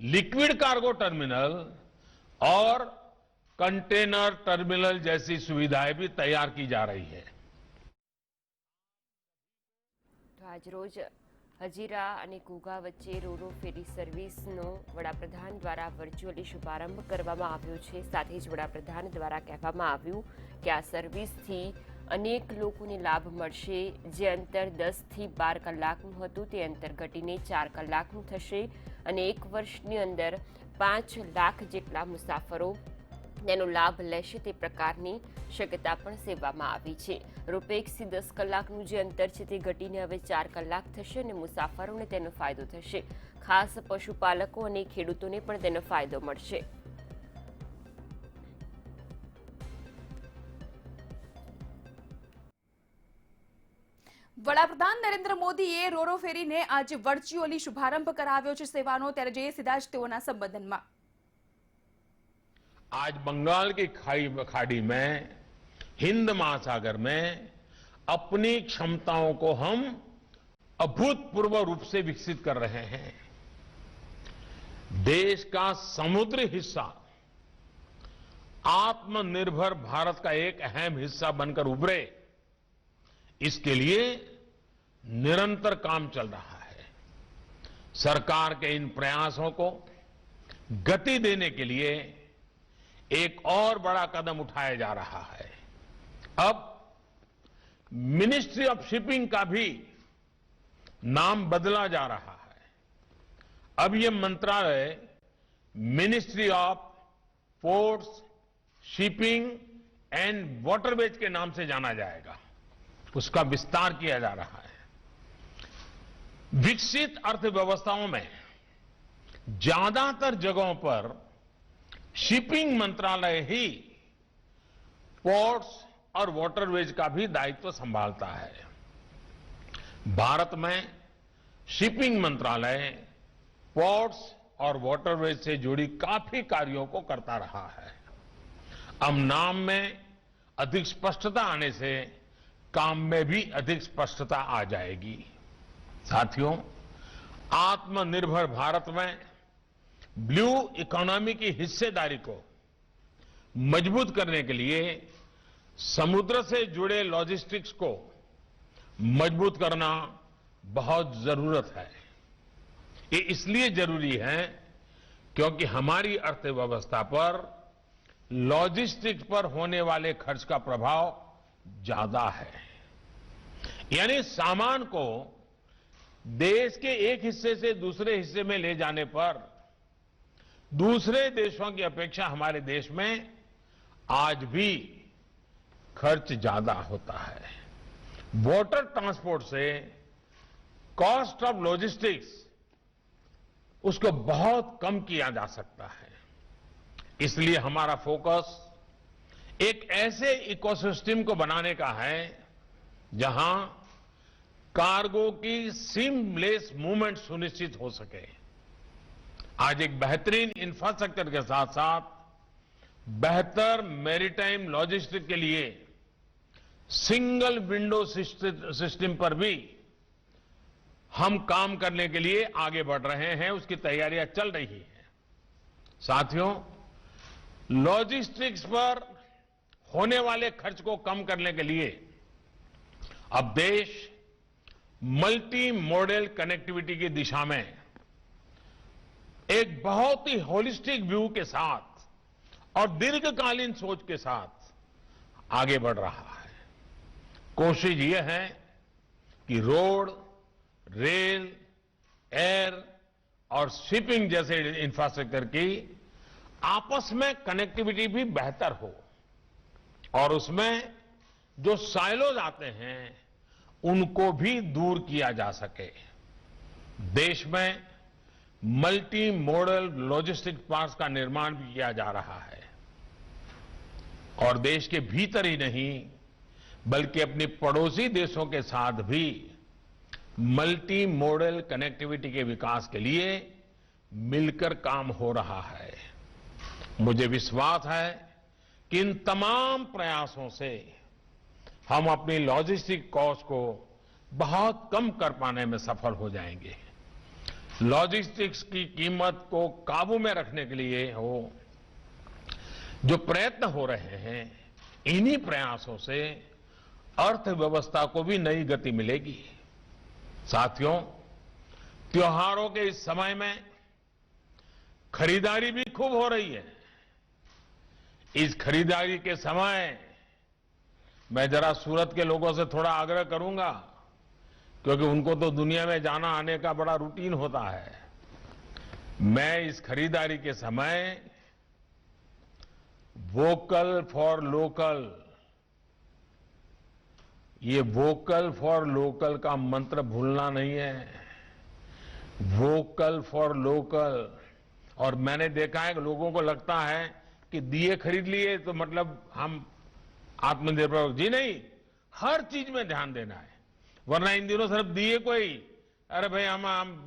लिक्विड कार्गो टर्मिनल और कंटेनर टर्मिनल जैसी सुविधाएं भी तैयार की जा रही है। तो आज रोज हजीरा અને ઘોઘા વચ્ચે રોરો ફેરી સર્વિસનો વડાપ્રધાન દ્વારા વર્ચ્યુઅલી શુભારંભ કરવામાં આવ્યો છે। સાથે જ વડાપ્રધાન દ્વારા કહેવામાં આવ્યું કે આ સર્વિસથી અનેક લોકોને લાભ મળશે। જે અંતર 10 થી 12 કલાકનું હતું તે અંતર ઘટીને 4 કલાકનું થશે અને 1 વર્ષની અંદર 5 લાખ જેટલા મુસાફરો તેનો લાભ લેશે તે પ્રકારની શક્યતા પણ સેવવામાં આવી છે. રોપેક્સથી 10 કલાકનું જે અંતર છે તે ઘટીને હવે 4 કલાક થશે અને મુસાફરોને તેનો ફાયદો થશે. ખાસ પશુપાલકો અને ખેડૂતોને પણ તેનો ફાયદો મળશે. વડાપ્રધાન નરેન્દ્ર મોદીએ રોરો ફેરીને આજે વર્ચ્યુઅલી શુભારંભ કરાવ્યો છે સેવાનો. ત્યારે જઈએ સીધા જ તેઓના સંબોધનમાં. आज बंगाल की खाड़ी में, हिंद महासागर में अपनी क्षमताओं को हम अभूतपूर्व रूप से विकसित कर रहे हैं. देश का समुद्री हिस्सा आत्मनिर्भर भारत का एक अहम हिस्सा बनकर उभरे, इसके लिए निरंतर काम चल रहा है. सरकार के इन प्रयासों को गति देने के लिए एक और बड़ा कदम उठाया जा रहा है. अब मिनिस्ट्री ऑफ शिपिंग का भी नाम बदला जा रहा है. अब यह मंत्रालय ministry of ports, shipping and waterways के नाम से जाना जाएगा. उसका विस्तार किया जा रहा है. विकसित अर्थव्यवस्थाओं में ज्यादातर जगहों पर शिपिंग मंत्रालय ही पोर्ट्स और वाटरवेज का भी दायित्व संभालता है. भारत में शिपिंग मंत्रालय पोर्ट्स और वाटरवेज से जुड़ी काफी कार्यों को करता रहा है. अब नाम में अधिक स्पष्टता आने से काम में भी अधिक स्पष्टता आ जाएगी. साथियों, आत्मनिर्भर भारत में ब्लू इकोनॉमी की हिस्सेदारी को मजबूत करने के लिए समुद्र से जुड़े लॉजिस्टिक्स को मजबूत करना बहुत जरूरत है. ये इसलिए जरूरी है क्योंकि हमारी अर्थव्यवस्था पर लॉजिस्टिक्स पर होने वाले खर्च का प्रभाव ज्यादा है. यानी सामान को देश के एक हिस्से से दूसरे हिस्से में ले जाने पर दूसरे देशों की अपेक्षा हमारे देश में आज भी खर्च ज्यादा होता है. वाटर ट्रांसपोर्ट से कॉस्ट ऑफ लॉजिस्टिक्स उसको बहुत कम किया जा सकता है. इसलिए हमारा फोकस एक ऐसे इकोसिस्टम को बनाने का है जहां कार्गो की सीमलेस मूवमेंट सुनिश्चित हो सके. आज एक बेहतरीन इंफ्रास्ट्रक्चर के साथ साथ बेहतर मैरीटाइम लॉजिस्टिक के लिए सिंगल विंडो सिस्टम पर भी हम काम करने के लिए आगे बढ़ रहे हैं. उसकी तैयारियां चल रही हैं. साथियों, लॉजिस्टिक्स पर होने वाले खर्च को कम करने के लिए अब देश मल्टी मॉडल कनेक्टिविटी की दिशा में एक बहुत ही होलिस्टिक व्यू के साथ और दीर्घकालीन सोच के साथ आगे बढ़ रहा है. कोशिश यह है कि रोड, रेल, एयर और शिपिंग जैसे इंफ्रास्ट्रक्चर की आपस में कनेक्टिविटी भी बेहतर हो और उसमें जो साइलोज आते हैं उनको भी दूर किया जा सके. देश में मल्टी मॉडल लॉजिस्टिक पार्क्स का निर्माण भी किया जा रहा है और देश के भीतर ही नहीं बल्कि अपने पड़ोसी देशों के साथ भी मल्टी मॉडल कनेक्टिविटी के विकास के लिए मिलकर काम हो रहा है. मुझे विश्वास है कि इन तमाम प्रयासों से हम अपनी लॉजिस्टिक कॉस्ट को बहुत कम कर पाने में सफल हो जाएंगे. लॉजिस्टिक्स की कीमत को काबू में रखने के लिए जो प्रयत्न हो रहे हैं, इन्हीं प्रयासों से अर्थव्यवस्था को भी नई गति मिलेगी. साथियों, त्योहारों के इस समय में खरीदारी भी खूब हो रही है. इस खरीदारी के समय मैं जरा सूरत के लोगों से थोड़ा आग्रह करूंगा क्योंकि उनको तो दुनिया में जाना आने का बड़ा रूटीन होता है. मैं इस खरीदारी के समय वोकल फॉर लोकल, ये वोकल फॉर लोकल का मंत्र भूलना नहीं है। Vocal for local. और मैंने देखा है कि लोगों को लगता है कि दिए खरीद लिए तो मतलब हम आत्मनिर्भर, जी नहीं, हर चीज में ध्यान देना है। वरना इन दिनों सिर्फ दिए को ही, अरे भाई हम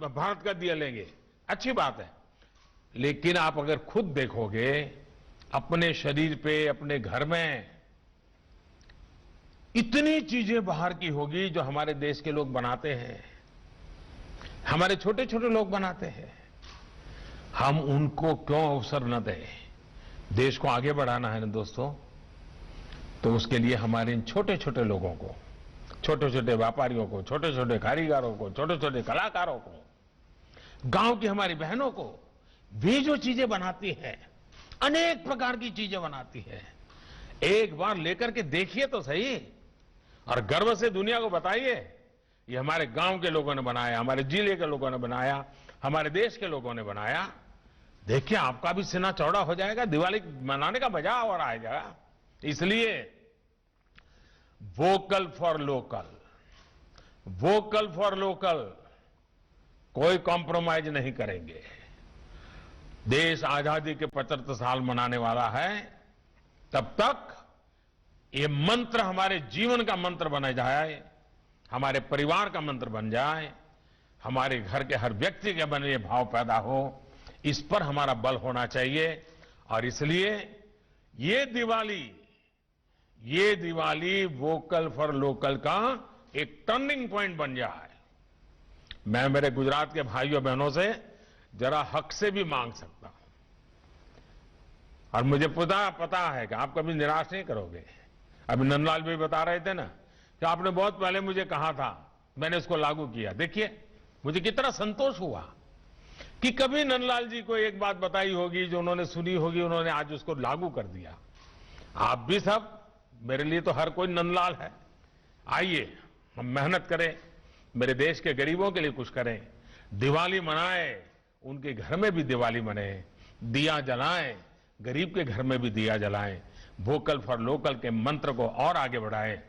भारत का दिया लेंगे, अच्छी बात है, लेकिन आप अगर खुद देखोगे अपने शरीर पे, अपने घर में इतनी चीजें बाहर की होगी जो हमारे देश के लोग बनाते हैं, हमारे छोटे छोटे लोग बनाते हैं। हम उनको क्यों अवसर न दें? देश को आगे बढ़ाना है ना दोस्तों, तो उसके लिए हमारे इन छोटे छोटे लोगों को, छोटे छोटे व्यापारियों को, छोटे छोटे कारीगरों को, छोटे छोटे कलाकारों को, गांव की हमारी बहनों को, वे जो चीजें बनाती है, अनेक प्रकार की चीजें बनाती है, एक बार लेकर के देखिए तो सही और गर्व से दुनिया को बताइए ये हमारे गांव के लोगों ने बनाया, हमारे जिले के लोगों ने बनाया, हमारे देश के लोगों ने बनाया। देखिए आपका भी सीना चौड़ा हो जाएगा, दिवाली मनाने का मजा और आएगा। इसलिए vocal for local, vocal for local, कोई कॉम्प्रोमाइज नहीं करेंगे। देश आजादी के 75 साल मनाने वाला है, तब तक ये मंत्र हमारे जीवन का मंत्र बन जाए, हमारे परिवार का मंत्र बन जाए, हमारे घर के हर व्यक्ति के मन में भाव पैदा हो, इस पर हमारा बल होना चाहिए। और इसलिए ये दिवाली वोकल फॉर लोकल का एक टर्निंग पॉइंट बन जाए। मैं मेरे गुजरात के भाइयों बहनों से जरा हक से भी मांग सकता हूं, और मुझे पता है कि आप कभी निराश नहीं करोगे। अभी नंदलाल भी बता रहे थे ना कि आपने बहुत पहले मुझे कहा था, मैंने इसको लागू किया। देखिए मुझे कितना संतोष हुआ कि कभी नंदलाल जी को एक बात बताई होगी जो उन्होंने सुनी होगी, उन्होंने आज उसको लागू कर दिया। आप भी सब, मेरे लिए तो हर कोई नंदलाल है। आइए हम मेहनत करें, मेरे देश के गरीबों के लिए कुछ करें, दिवाली मनाएं, उनके घर में भी दिवाली मने, दिया जलाएं, गरीब के घर में भी दिया जलाएं, वोकल फॉर लोकल के मंत्र को और आगे बढ़ाएं।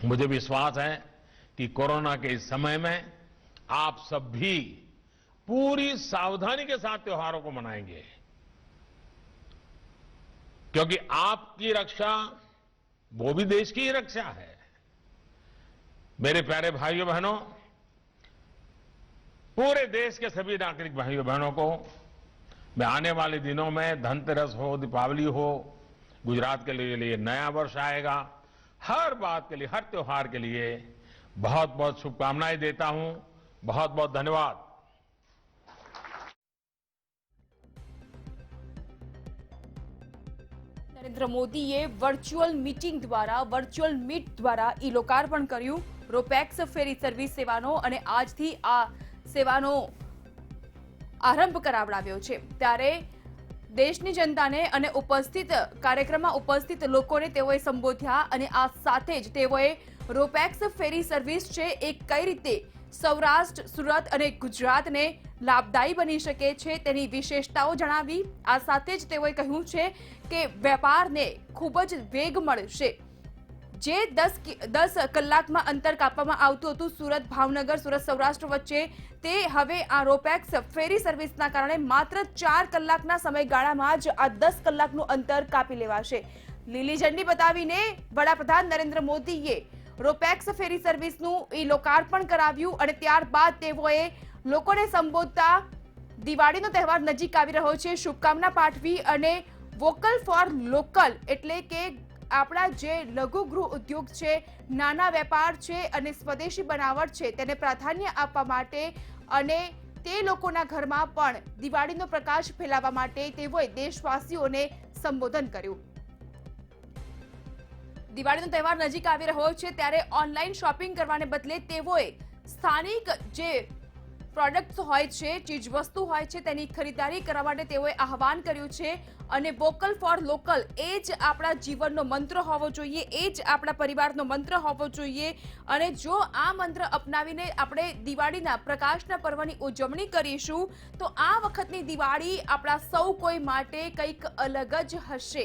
मुझे विश्वास है कि कोरोना के इस समय में आप सब भी पूरी सावधानी के साथ त्योहारों को मनाएंगे, क्योंकि आपकी रक्षा वो भी देश की ही रक्षा है। मेरे प्यारे भाइयों बहनों, पूरे देश के सभी नागरिक भाइयों बहनों को मैं आने वाले दिनों में, धनतेरस हो, दीपावली हो, गुजरात के लिए नया वर्ष आएगा, हर बात के लिए, हर त्योहार के लिए बहुत बहुत शुभकामनाएं देता हूं। बहुत बहुत धन्यवाद। નરેન્દ્ર મોદીએ વર્ચ્યુઅલ મીટ દ્વારા ઈ લોકાર્પણ કર્યું રોપેક્સ ફેરી સર્વિસ સેવાનો અને આજથી આ સેવાનો આરંભ કરાવડાવ્યો છે। ત્યારે દેશની જનતાને અને ઉપસ્થિત કાર્યક્રમમાં ઉપસ્થિત લોકોને તેઓએ સંબોધ્યા અને આ સાથે જ તેઓએ રોપેક્સ ફેરી સર્વિસ છે એ કઈ રીતે સૌરાષ્ટ્ર, સુરત અને ગુજરાતને લાભદાયી બની શકે છે તેની વિશેષતાઓ જણાવી। આ સાથે જ તેઓએ કહ્યું છે કે વેપારને ખૂબ જ વેગ મળશે। જે 10 કલાકમાં અંતર કાપવામાં આવતું હતું સુરત ભાવનગર, સુરત સૌરાષ્ટ્ર વચ્ચે, તે હવે આ રોપેક્સ ફેરી સર્વિસના કારણે માત્ર 4 કલાકના સમયગાળામાં જ આ 10 કલાકનું અંતર કાપી લેવાશે। લીલી ઝંડી બતાવીને વડાપ્રધાન નરેન્દ્ર મોદીએ રોપેક્સ ફેરી સર્વિસનું ઈ લોકાર્પણ કરાવ્યું અને ત્યારબાદ તેઓએ લોકોને સંબોધતા દિવાળીનો તહેવાર નજીક આવી રહ્યો છે, શુભકામના પાઠવી અને વોકલ ફોર લોકલ એટલે કે આપણા જે લઘુ ગૃહ ઉદ્યોગ છે, નાના વેપાર છે અને સ્વદેશી બનાવટ છે તેને પ્રાધાન્ય આપવા માટે અને તે લોકોના ઘરમાં પણ દિવાળીનો પ્રકાશ ફેલાવવા માટે તેઓએ દેશવાસીઓને સંબોધન કર્યું। દિવાળીનો તહેવાર નજીક આવી રહ્યો છે ત્યારે ઓનલાઈન શોપિંગ કરવાને બદલે તેઓએ સ્થાનિક જે પ્રોડક્ટ્સ હોય છે, ચીજ વસ્તુ હોય છે તેની ખરીદારી કરવા માટે તેઓએ આહવાન કર્યું છે અને વોકલ ફોર લોકલ એ જ આપણા જીવનનો મંત્ર હોવો જોઈએ, એ જ આપણા પરિવારનો મંત્ર હોવો જોઈએ। અને જો આ મંત્ર અપનાવીને આપણે દિવાળીના પ્રકાશના પર્વની ઉજવણી કરીશું તો આ વખતની દિવાળી આપણા સૌ કોઈ માટે કંઈક અલગ જ હશે।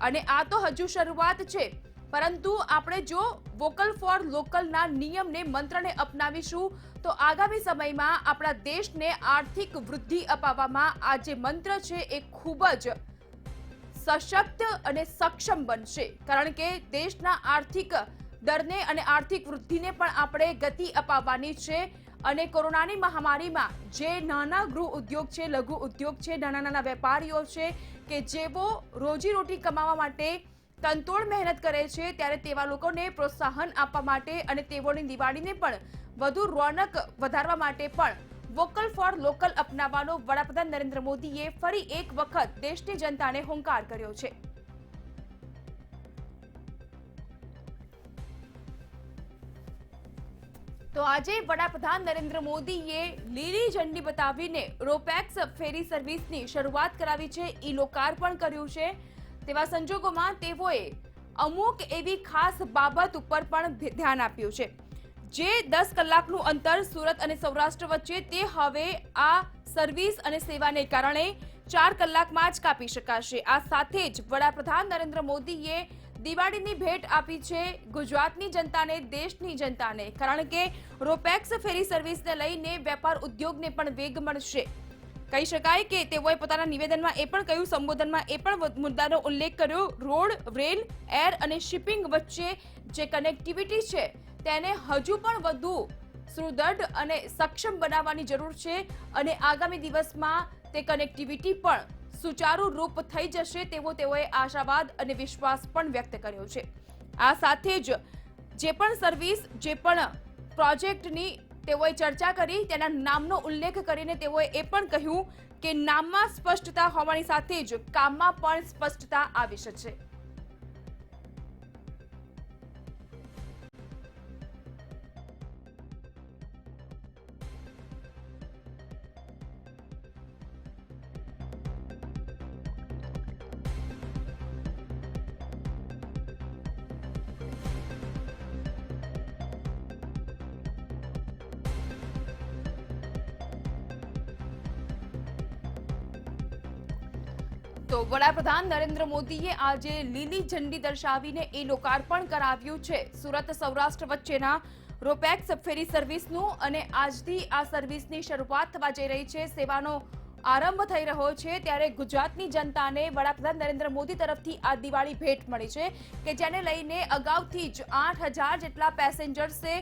અને આ તો હજુ શરૂઆત છે, પરંતુ આપણે જો વોકલ ફોર લોકલના નિયમને મંત્રને અપનાવીશું તો આગામી સમયમાં આપણા દેશને આર્થિક વૃદ્ધિ અપાવવામાં આ જે મંત્ર છે એ ખૂબ જ સશક્ત અને સક્ષમ બનશે, કારણ કે દેશના આર્થિક દરને અને આર્થિક વૃદ્ધિને પણ આપણે ગતિ અપાવવાની છે. અને કોરોનાની મહામારીમાં જે નાના ગૃહ ઉદ્યોગ છે, લઘુ ઉદ્યોગ છે, નાના નાના વેપારીઓ છે કે જેઓ રોજીરોટી કમાવા માટે તનતોડ મહેનત કરે છે, ત્યારે તેવા લોકોને પ્રોત્સાહન આપવા માટે અને તેઓની દિવાળીને પણ વધુ રોનક વધારવા માટે પણ વોકલ ફોર લોકલ અપનાવવાનો વડાપ્રધાન નરેન્દ્ર મોદીએ ફરી એક વખત દેશની જનતાને હુંકાર કર્યો છે. તો આજે વડાપ્રધાન નરેન્દ્ર મોદીએ લીલી ઝંડી બતાવીને રોપેક્સ ફેરી સર્વિસની શરૂઆત કરાવી છે, ઈ લોકાર્પણ કર્યું છે. તેવા સંજોગોમાં તેઓએ અમુક એવી ખાસ બાબત ઉપર પણ ધ્યાન આપ્યું છે. જે 10 કલાકનું અંતર સુરત અને સૌરાષ્ટ્ર વચ્ચે તે હવે આ સર્વિસ અને સેવાને કારણે 4 કલાકમાં જ કાપી શકાશે. આ સાથે જ વડાપ્રધાન નરેન્દ્ર મોદીએ દિવાળીની ભેટ આપી છે ગુજરાતની જનતાને, દેશની જનતાને, કારણ કે રોપેક્સ ફેરી સર્વિસને લઈને વેપાર ઉદ્યોગને પણ વેગ મળશે. કહી શકાય કે તેઓએ પોતાના નિવેદનમાં એ પણ કહ્યું, સંબોધનમાં એ પણ મુદ્દાનો ઉલ્લેખ કર્યો, રોડ, રેલ, એર અને શિપિંગ વચ્ચે જે કનેક્ટિવિટી છે તેને હજુ પણ વધુ સુદૃઢ અને સક્ષમ બનાવવાની જરૂર છે અને આગામી દિવસમાં તે કનેક્ટિવિટી પણ સુચારુ રૂપ થઈ જશે તેવો તેઓએ આશાવાદ અને વિશ્વાસ પણ વ્યક્ત કર્યો છે. આ સાથે જ જે પણ સર્વિસ, જે પણ પ્રોજેક્ટની તેઓએ ચર્ચા કરી તેના નામનો ઉલ્લેખ કરીને તેઓએ એ પણ કહ્યું કે નામમાં સ્પષ્ટતા હોવાની સાથે જ કામમાં પણ સ્પષ્ટતા આવી શકશે. તો વડાપ્રધાન નરેન્દ્ર મોદીએ આજે લીલી ઝંડી દર્શાવીને એ લોકાર્પણ કરાવ્યું છે સુરત સૌરાષ્ટ્ર વચ્ચેના રોપેક્સ ફેરી સર્વિસનું, અને આજથી આ સર્વિસની શરૂઆત થવા જઈ રહી છે, સેવાનો આરંભ થઈ રહ્યો છે. ત્યારે ગુજરાતની જનતાને વડાપ્રધાન નરેન્દ્ર મોદી તરફથી આ દિવાળી ભેટ મળી છે કે જેને લઈને અગાઉથી જ 8000 જેટલા પેસેન્જર્સે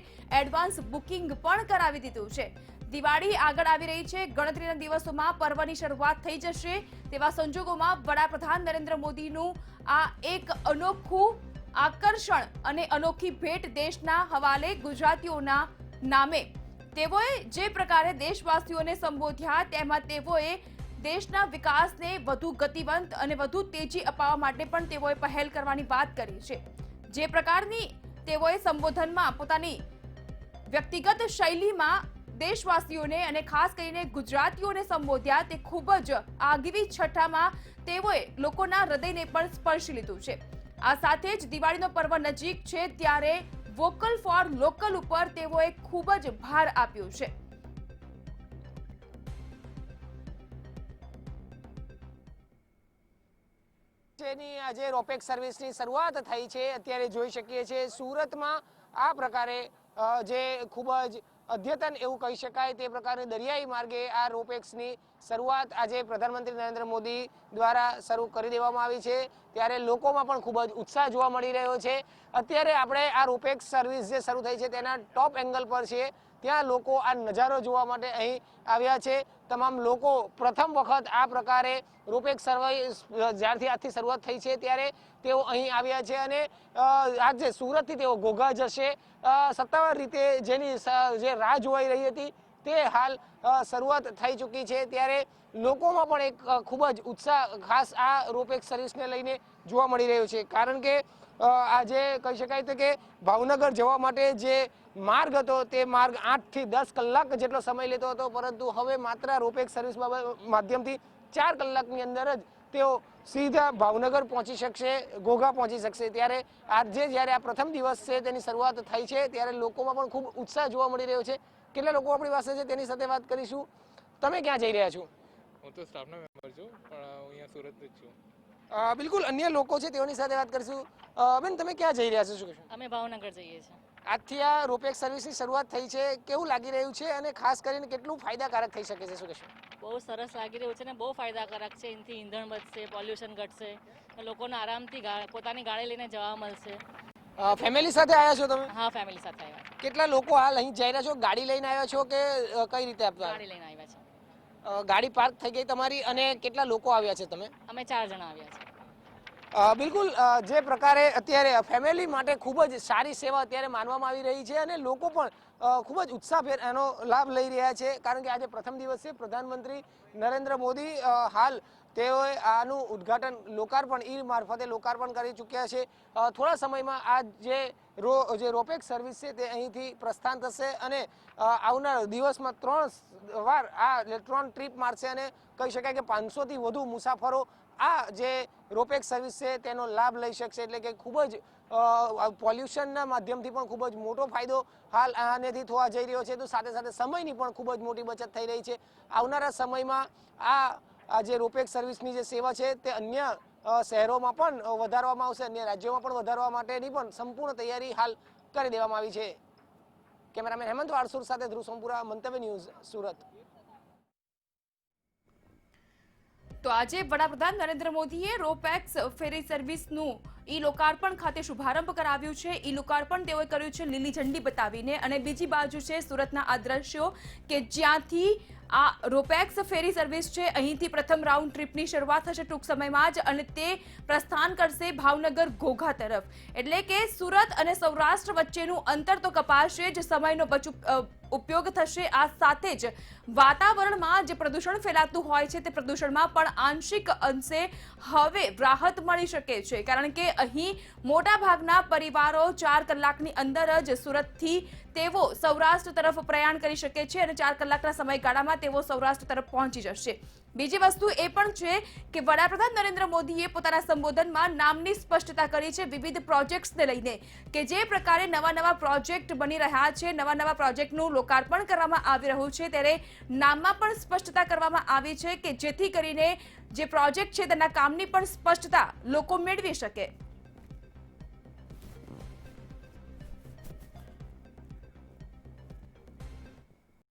એડવાન્સ બુકિંગ પણ કરાવી દીધું છે. દિવાળી આગળ આવી રહી છે, ગણતરીના દિવસોમાં પર્વની શરૂઆત થઈ જશે. તેવા સંજોગોમાં વડાપ્રધાન નરેન્દ્ર મોદીનું આ એક અનોખું આકર્ષણ અને અનોખી ભેટ દેશના હવાલે ગુજરાતીઓના નામે તેઓએ જે પ્રકારે દેશવાસીઓને સંબોધ્યા તેમાં તેઓએ દેશના વિકાસને વધુ ગતિવંત અને વધુ તેજી અપાવવા માટે પણ તેઓએ પહેલ કરવાની વાત કરી છે. જે પ્રકારની તેઓએ સંબોધનમાં પોતાની વ્યક્તિગત શૈલીમાં દેશવાસીઓને અને ખાસ કરીને ગુજરાતીઓને સંબોધ્યા તે ખૂબ જ આગવી છઠ્ઠામાં તેઓએ લોકોના હૃદયને પણ સ્પર્શી લીધું છે. આ સાથે જ દિવાળીનો પર્વ નજીક છે ત્યારે વોકલ ફોર લોકલ ઉપર તેઓએ ખૂબ જ ભાર આપ્યો છે. આજે રોપેક્સ સર્વિસની શરૂઆત થઈ છે. અત્યારે જોઈ શકીએ છીએ સુરતમાં આ પ્રકારે જે ખૂબ જ અદ્યતન એવું કહી શકાય તે પ્રકારની દરિયાઈ માર્ગે આ રોપેક્સની શરૂઆત આજે પ્રધાનમંત્રી નરેન્દ્ર મોદી દ્વારા શરૂ કરી દેવામાં આવી છે. ત્યારે લોકોમાં પણ ખૂબ જ ઉત્સાહ જોવા મળી રહ્યો છે. અત્યારે આપણે આ રોપેક્સ સર્વિસ જે શરૂ થઈ છે તેના ટોપ એંગલ પર છે. ત્યાં લોકો આ નજારો જોવા માટે અહીં આવ્યા છે. તમામ લોકો પ્રથમ વખત આ પ્રકારે રોપેક્સ સર્વિસ જ્યારથી આજથી શરૂઆત થઈ છે ત્યારે તેઓ અહીં આવ્યા છે અને આજે સુરતથી તેઓ ઘોઘા જશે. સત્તાવાર રીતે જેની જે રાહ જોવાઈ રહી હતી તે હાલ શરૂઆત થઈ ચૂકી છે. ત્યારે લોકોમાં પણ એક ખૂબ જ ઉત્સાહ ખાસ આ રોપેક્સ સર્વિસને લઈને જોવા મળી રહ્યો છે. કારણ કે આજે કહી શકાય કે ભાવનગર જવા માટે જે માર્ગ હતો તે માર્ગ 8 થી 10 કલાક જેટલો સમય લેતો હતો, પરંતુ હવે માત્ર રોપેક્સ સર્વિસ માધ્યમથી 4 કલાકની અંદર જ તેઓ સીધા ભાવનગર પહોંચી શકશે, ઘોઘા પહોંચી શકશે. ત્યારે આજે જ્યારે આ પ્રથમ દિવસ છે તેની શરૂઆત થઈ છે ત્યારે લોકોમાં પણ ખૂબ ઉત્સાહ જોવા મળી રહ્યો છે. કેટલા લોકો આપણી પાસે છે તેની સાથે વાત કરીશું. તમે ક્યાં જઈ રહ્યા છો? હું તો સ્ટાફના મેમ્બર છું, પણ હું અહીંયા સુરત જ છું. બિલકુલ અન્ય લોકો છે તેઓની સાથે વાત કરીશું. બેન, તમે ક્યાં જઈ રહ્યા છો, શું કહેશો? અમે ભાવનગર જઈએ છીએ. આજથી આ રોપેક્સ સર્વિસની શરૂઆત થઈ છે, કેવું લાગી રહ્યું છે અને ખાસ કરીને કેટલું ફાયદાકારક થઈ શકે છે, શું કહેશો? બહુ સરસ લાગી રહ્યું છે ને બહુ ફાયદાકારક છે. એનાથી ઈંધણ બચશે, પોલ્યુશન ઘટશે, લોકોને આરામથી પોતાની ગાડી લઈને જવા મળશે. ફેમિલી સાથે આવ્યા છો તમે? હા, ફેમિલી સાથે આવ્યા. કેટલા લોકો હાલ અહીં જઈ રહ્યા છો? ગાડી લઈને આવ્યા છો કે કઈ રીતે આપવા? ગાડી લઈને આવ્યા છે. ગાડી પાર્ક થઈ ગઈ તમારી અને કેટલા લોકો આવ્યા છે તમે? અમે 4 જણા આવ્યા છે. બિલકુલ જે પ્રકારે અત્યારે ફેમિલી માટે ખૂબ જ સારી સેવા અત્યારે માનવામાં આવી રહી છે અને લોકો પણ ખૂબ જ ઉત્સાહભેર એનો લાભ લઈ રહ્યા છે, કારણ કે આજે પ્રથમ દિવસ છે. પ્રધાનમંત્રી નરેન્દ્ર મોદી હાલ તેઓએ આનું ઉદ્ઘાટન લોકાર્પણ મારફતે લોકાર્પણ કરી ચૂક્યા છે. થોડા સમયમાં આ જે રોપેક્સ સર્વિસ છે તે અહીંથી પ્રસ્થાન થશે અને આવનાર દિવસમાં 3 વાર આ 3 ટ્રીપ મારશે અને કહી શકાય કે 500થી વધુ મુસાફરો આ જે રોપેક્સ સર્વિસ છે તેનો લાભ લઈ શકશે. એટલે કે ખૂબ જ પોલ્યુશનના માધ્યમથી પણ ખૂબ જ મોટો ફાયદો હાલ આનેથી થવા જઈ રહ્યો છે. તો સાથે સાથે સમયની પણ ખૂબ જ મોટી બચત થઈ રહી છે. આવનારા સમયમાં આ જે રોપેક્સ સર્વિસની જે સેવા છે તે અન્ય શહેરોમાં પણ વધારવામાં આવશે, અન્ય રાજ્યોમાં પણ વધારવા માટેની પણ સંપૂર્ણ તૈયારી હાલ કરી દેવામાં આવી છે. કેમેરામેન હેમંત વારસુર સાથે ધ્રુવ સોમપુરા, મંતવ્ય ન્યૂઝ, સુરત. તો આજે વડાપ્રધાન નરેન્દ્ર મોદીએ રોપેક્સ ફેરી સર્વિસનું ઈ લોકાર્પણ ખાતે શુભારંભ કરાવ્યું છે. ઈ લોકાર્પણ તેઓએ કર્યું છે લીલી ઝંડી બતાવીને, અને બીજી બાજુ છે સુરતના આ દ્રશ્યો કે જ્યાંથી આ રોપેક્સ ફેરી સર્વિસ છે અહીંથી પ્રથમ રાઉન્ડ ટ્રીપની શરૂઆત થશે ટૂંક સમયમાં જ અને તે પ્રસ્થાન કરશે ભાવનગર ઘોઘા તરફ. એટલે કે સુરત અને સૌરાષ્ટ્ર વચ્ચેનું અંતર તો કપાશે જ, સમયનો ઉપયોગ થશે. આ સાથે જ વાતાવરણમાં જે પ્રદૂષણ ફેલાતું હોય છે તે પ્રદૂષણમાં પણ આંશિક અંશે હવે રાહત મળી શકે છે, કારણ કે અહીં મોટા ભાગના પરિવારો 4 કલાકની અંદર જ સુરતથી તેઓ સૌરાષ્ટ્ર તરફ પ્રયાણ કરી શકે છે અને 4 કલાકના સમયગાળામાં તેઓ સૌરાષ્ટ્ર તરફ પહોંચી જશે. બીજી વસ્તુ એ પણ છે કે વડાપ્રધાન નરેન્દ્ર મોદીએ પોતાના સંબોધનમાં નામની સ્પષ્ટતા કરી છે વિવિધ પ્રોજેક્ટ્સને લઈને, કે જે પ્રકારે નવા પ્રોજેક્ટ બની રહ્યા છે, નવા પ્રોજેક્ટનું લોકાર્પણ કરવામાં આવી રહ્યું છે, ત્યારે નામમાં પણ સ્પષ્ટતા કરવામાં આવી છે કે જેથી કરીને જે પ્રોજેક્ટ છે તેના કામની પણ સ્પષ્ટતા લોકો મેળવી શકે.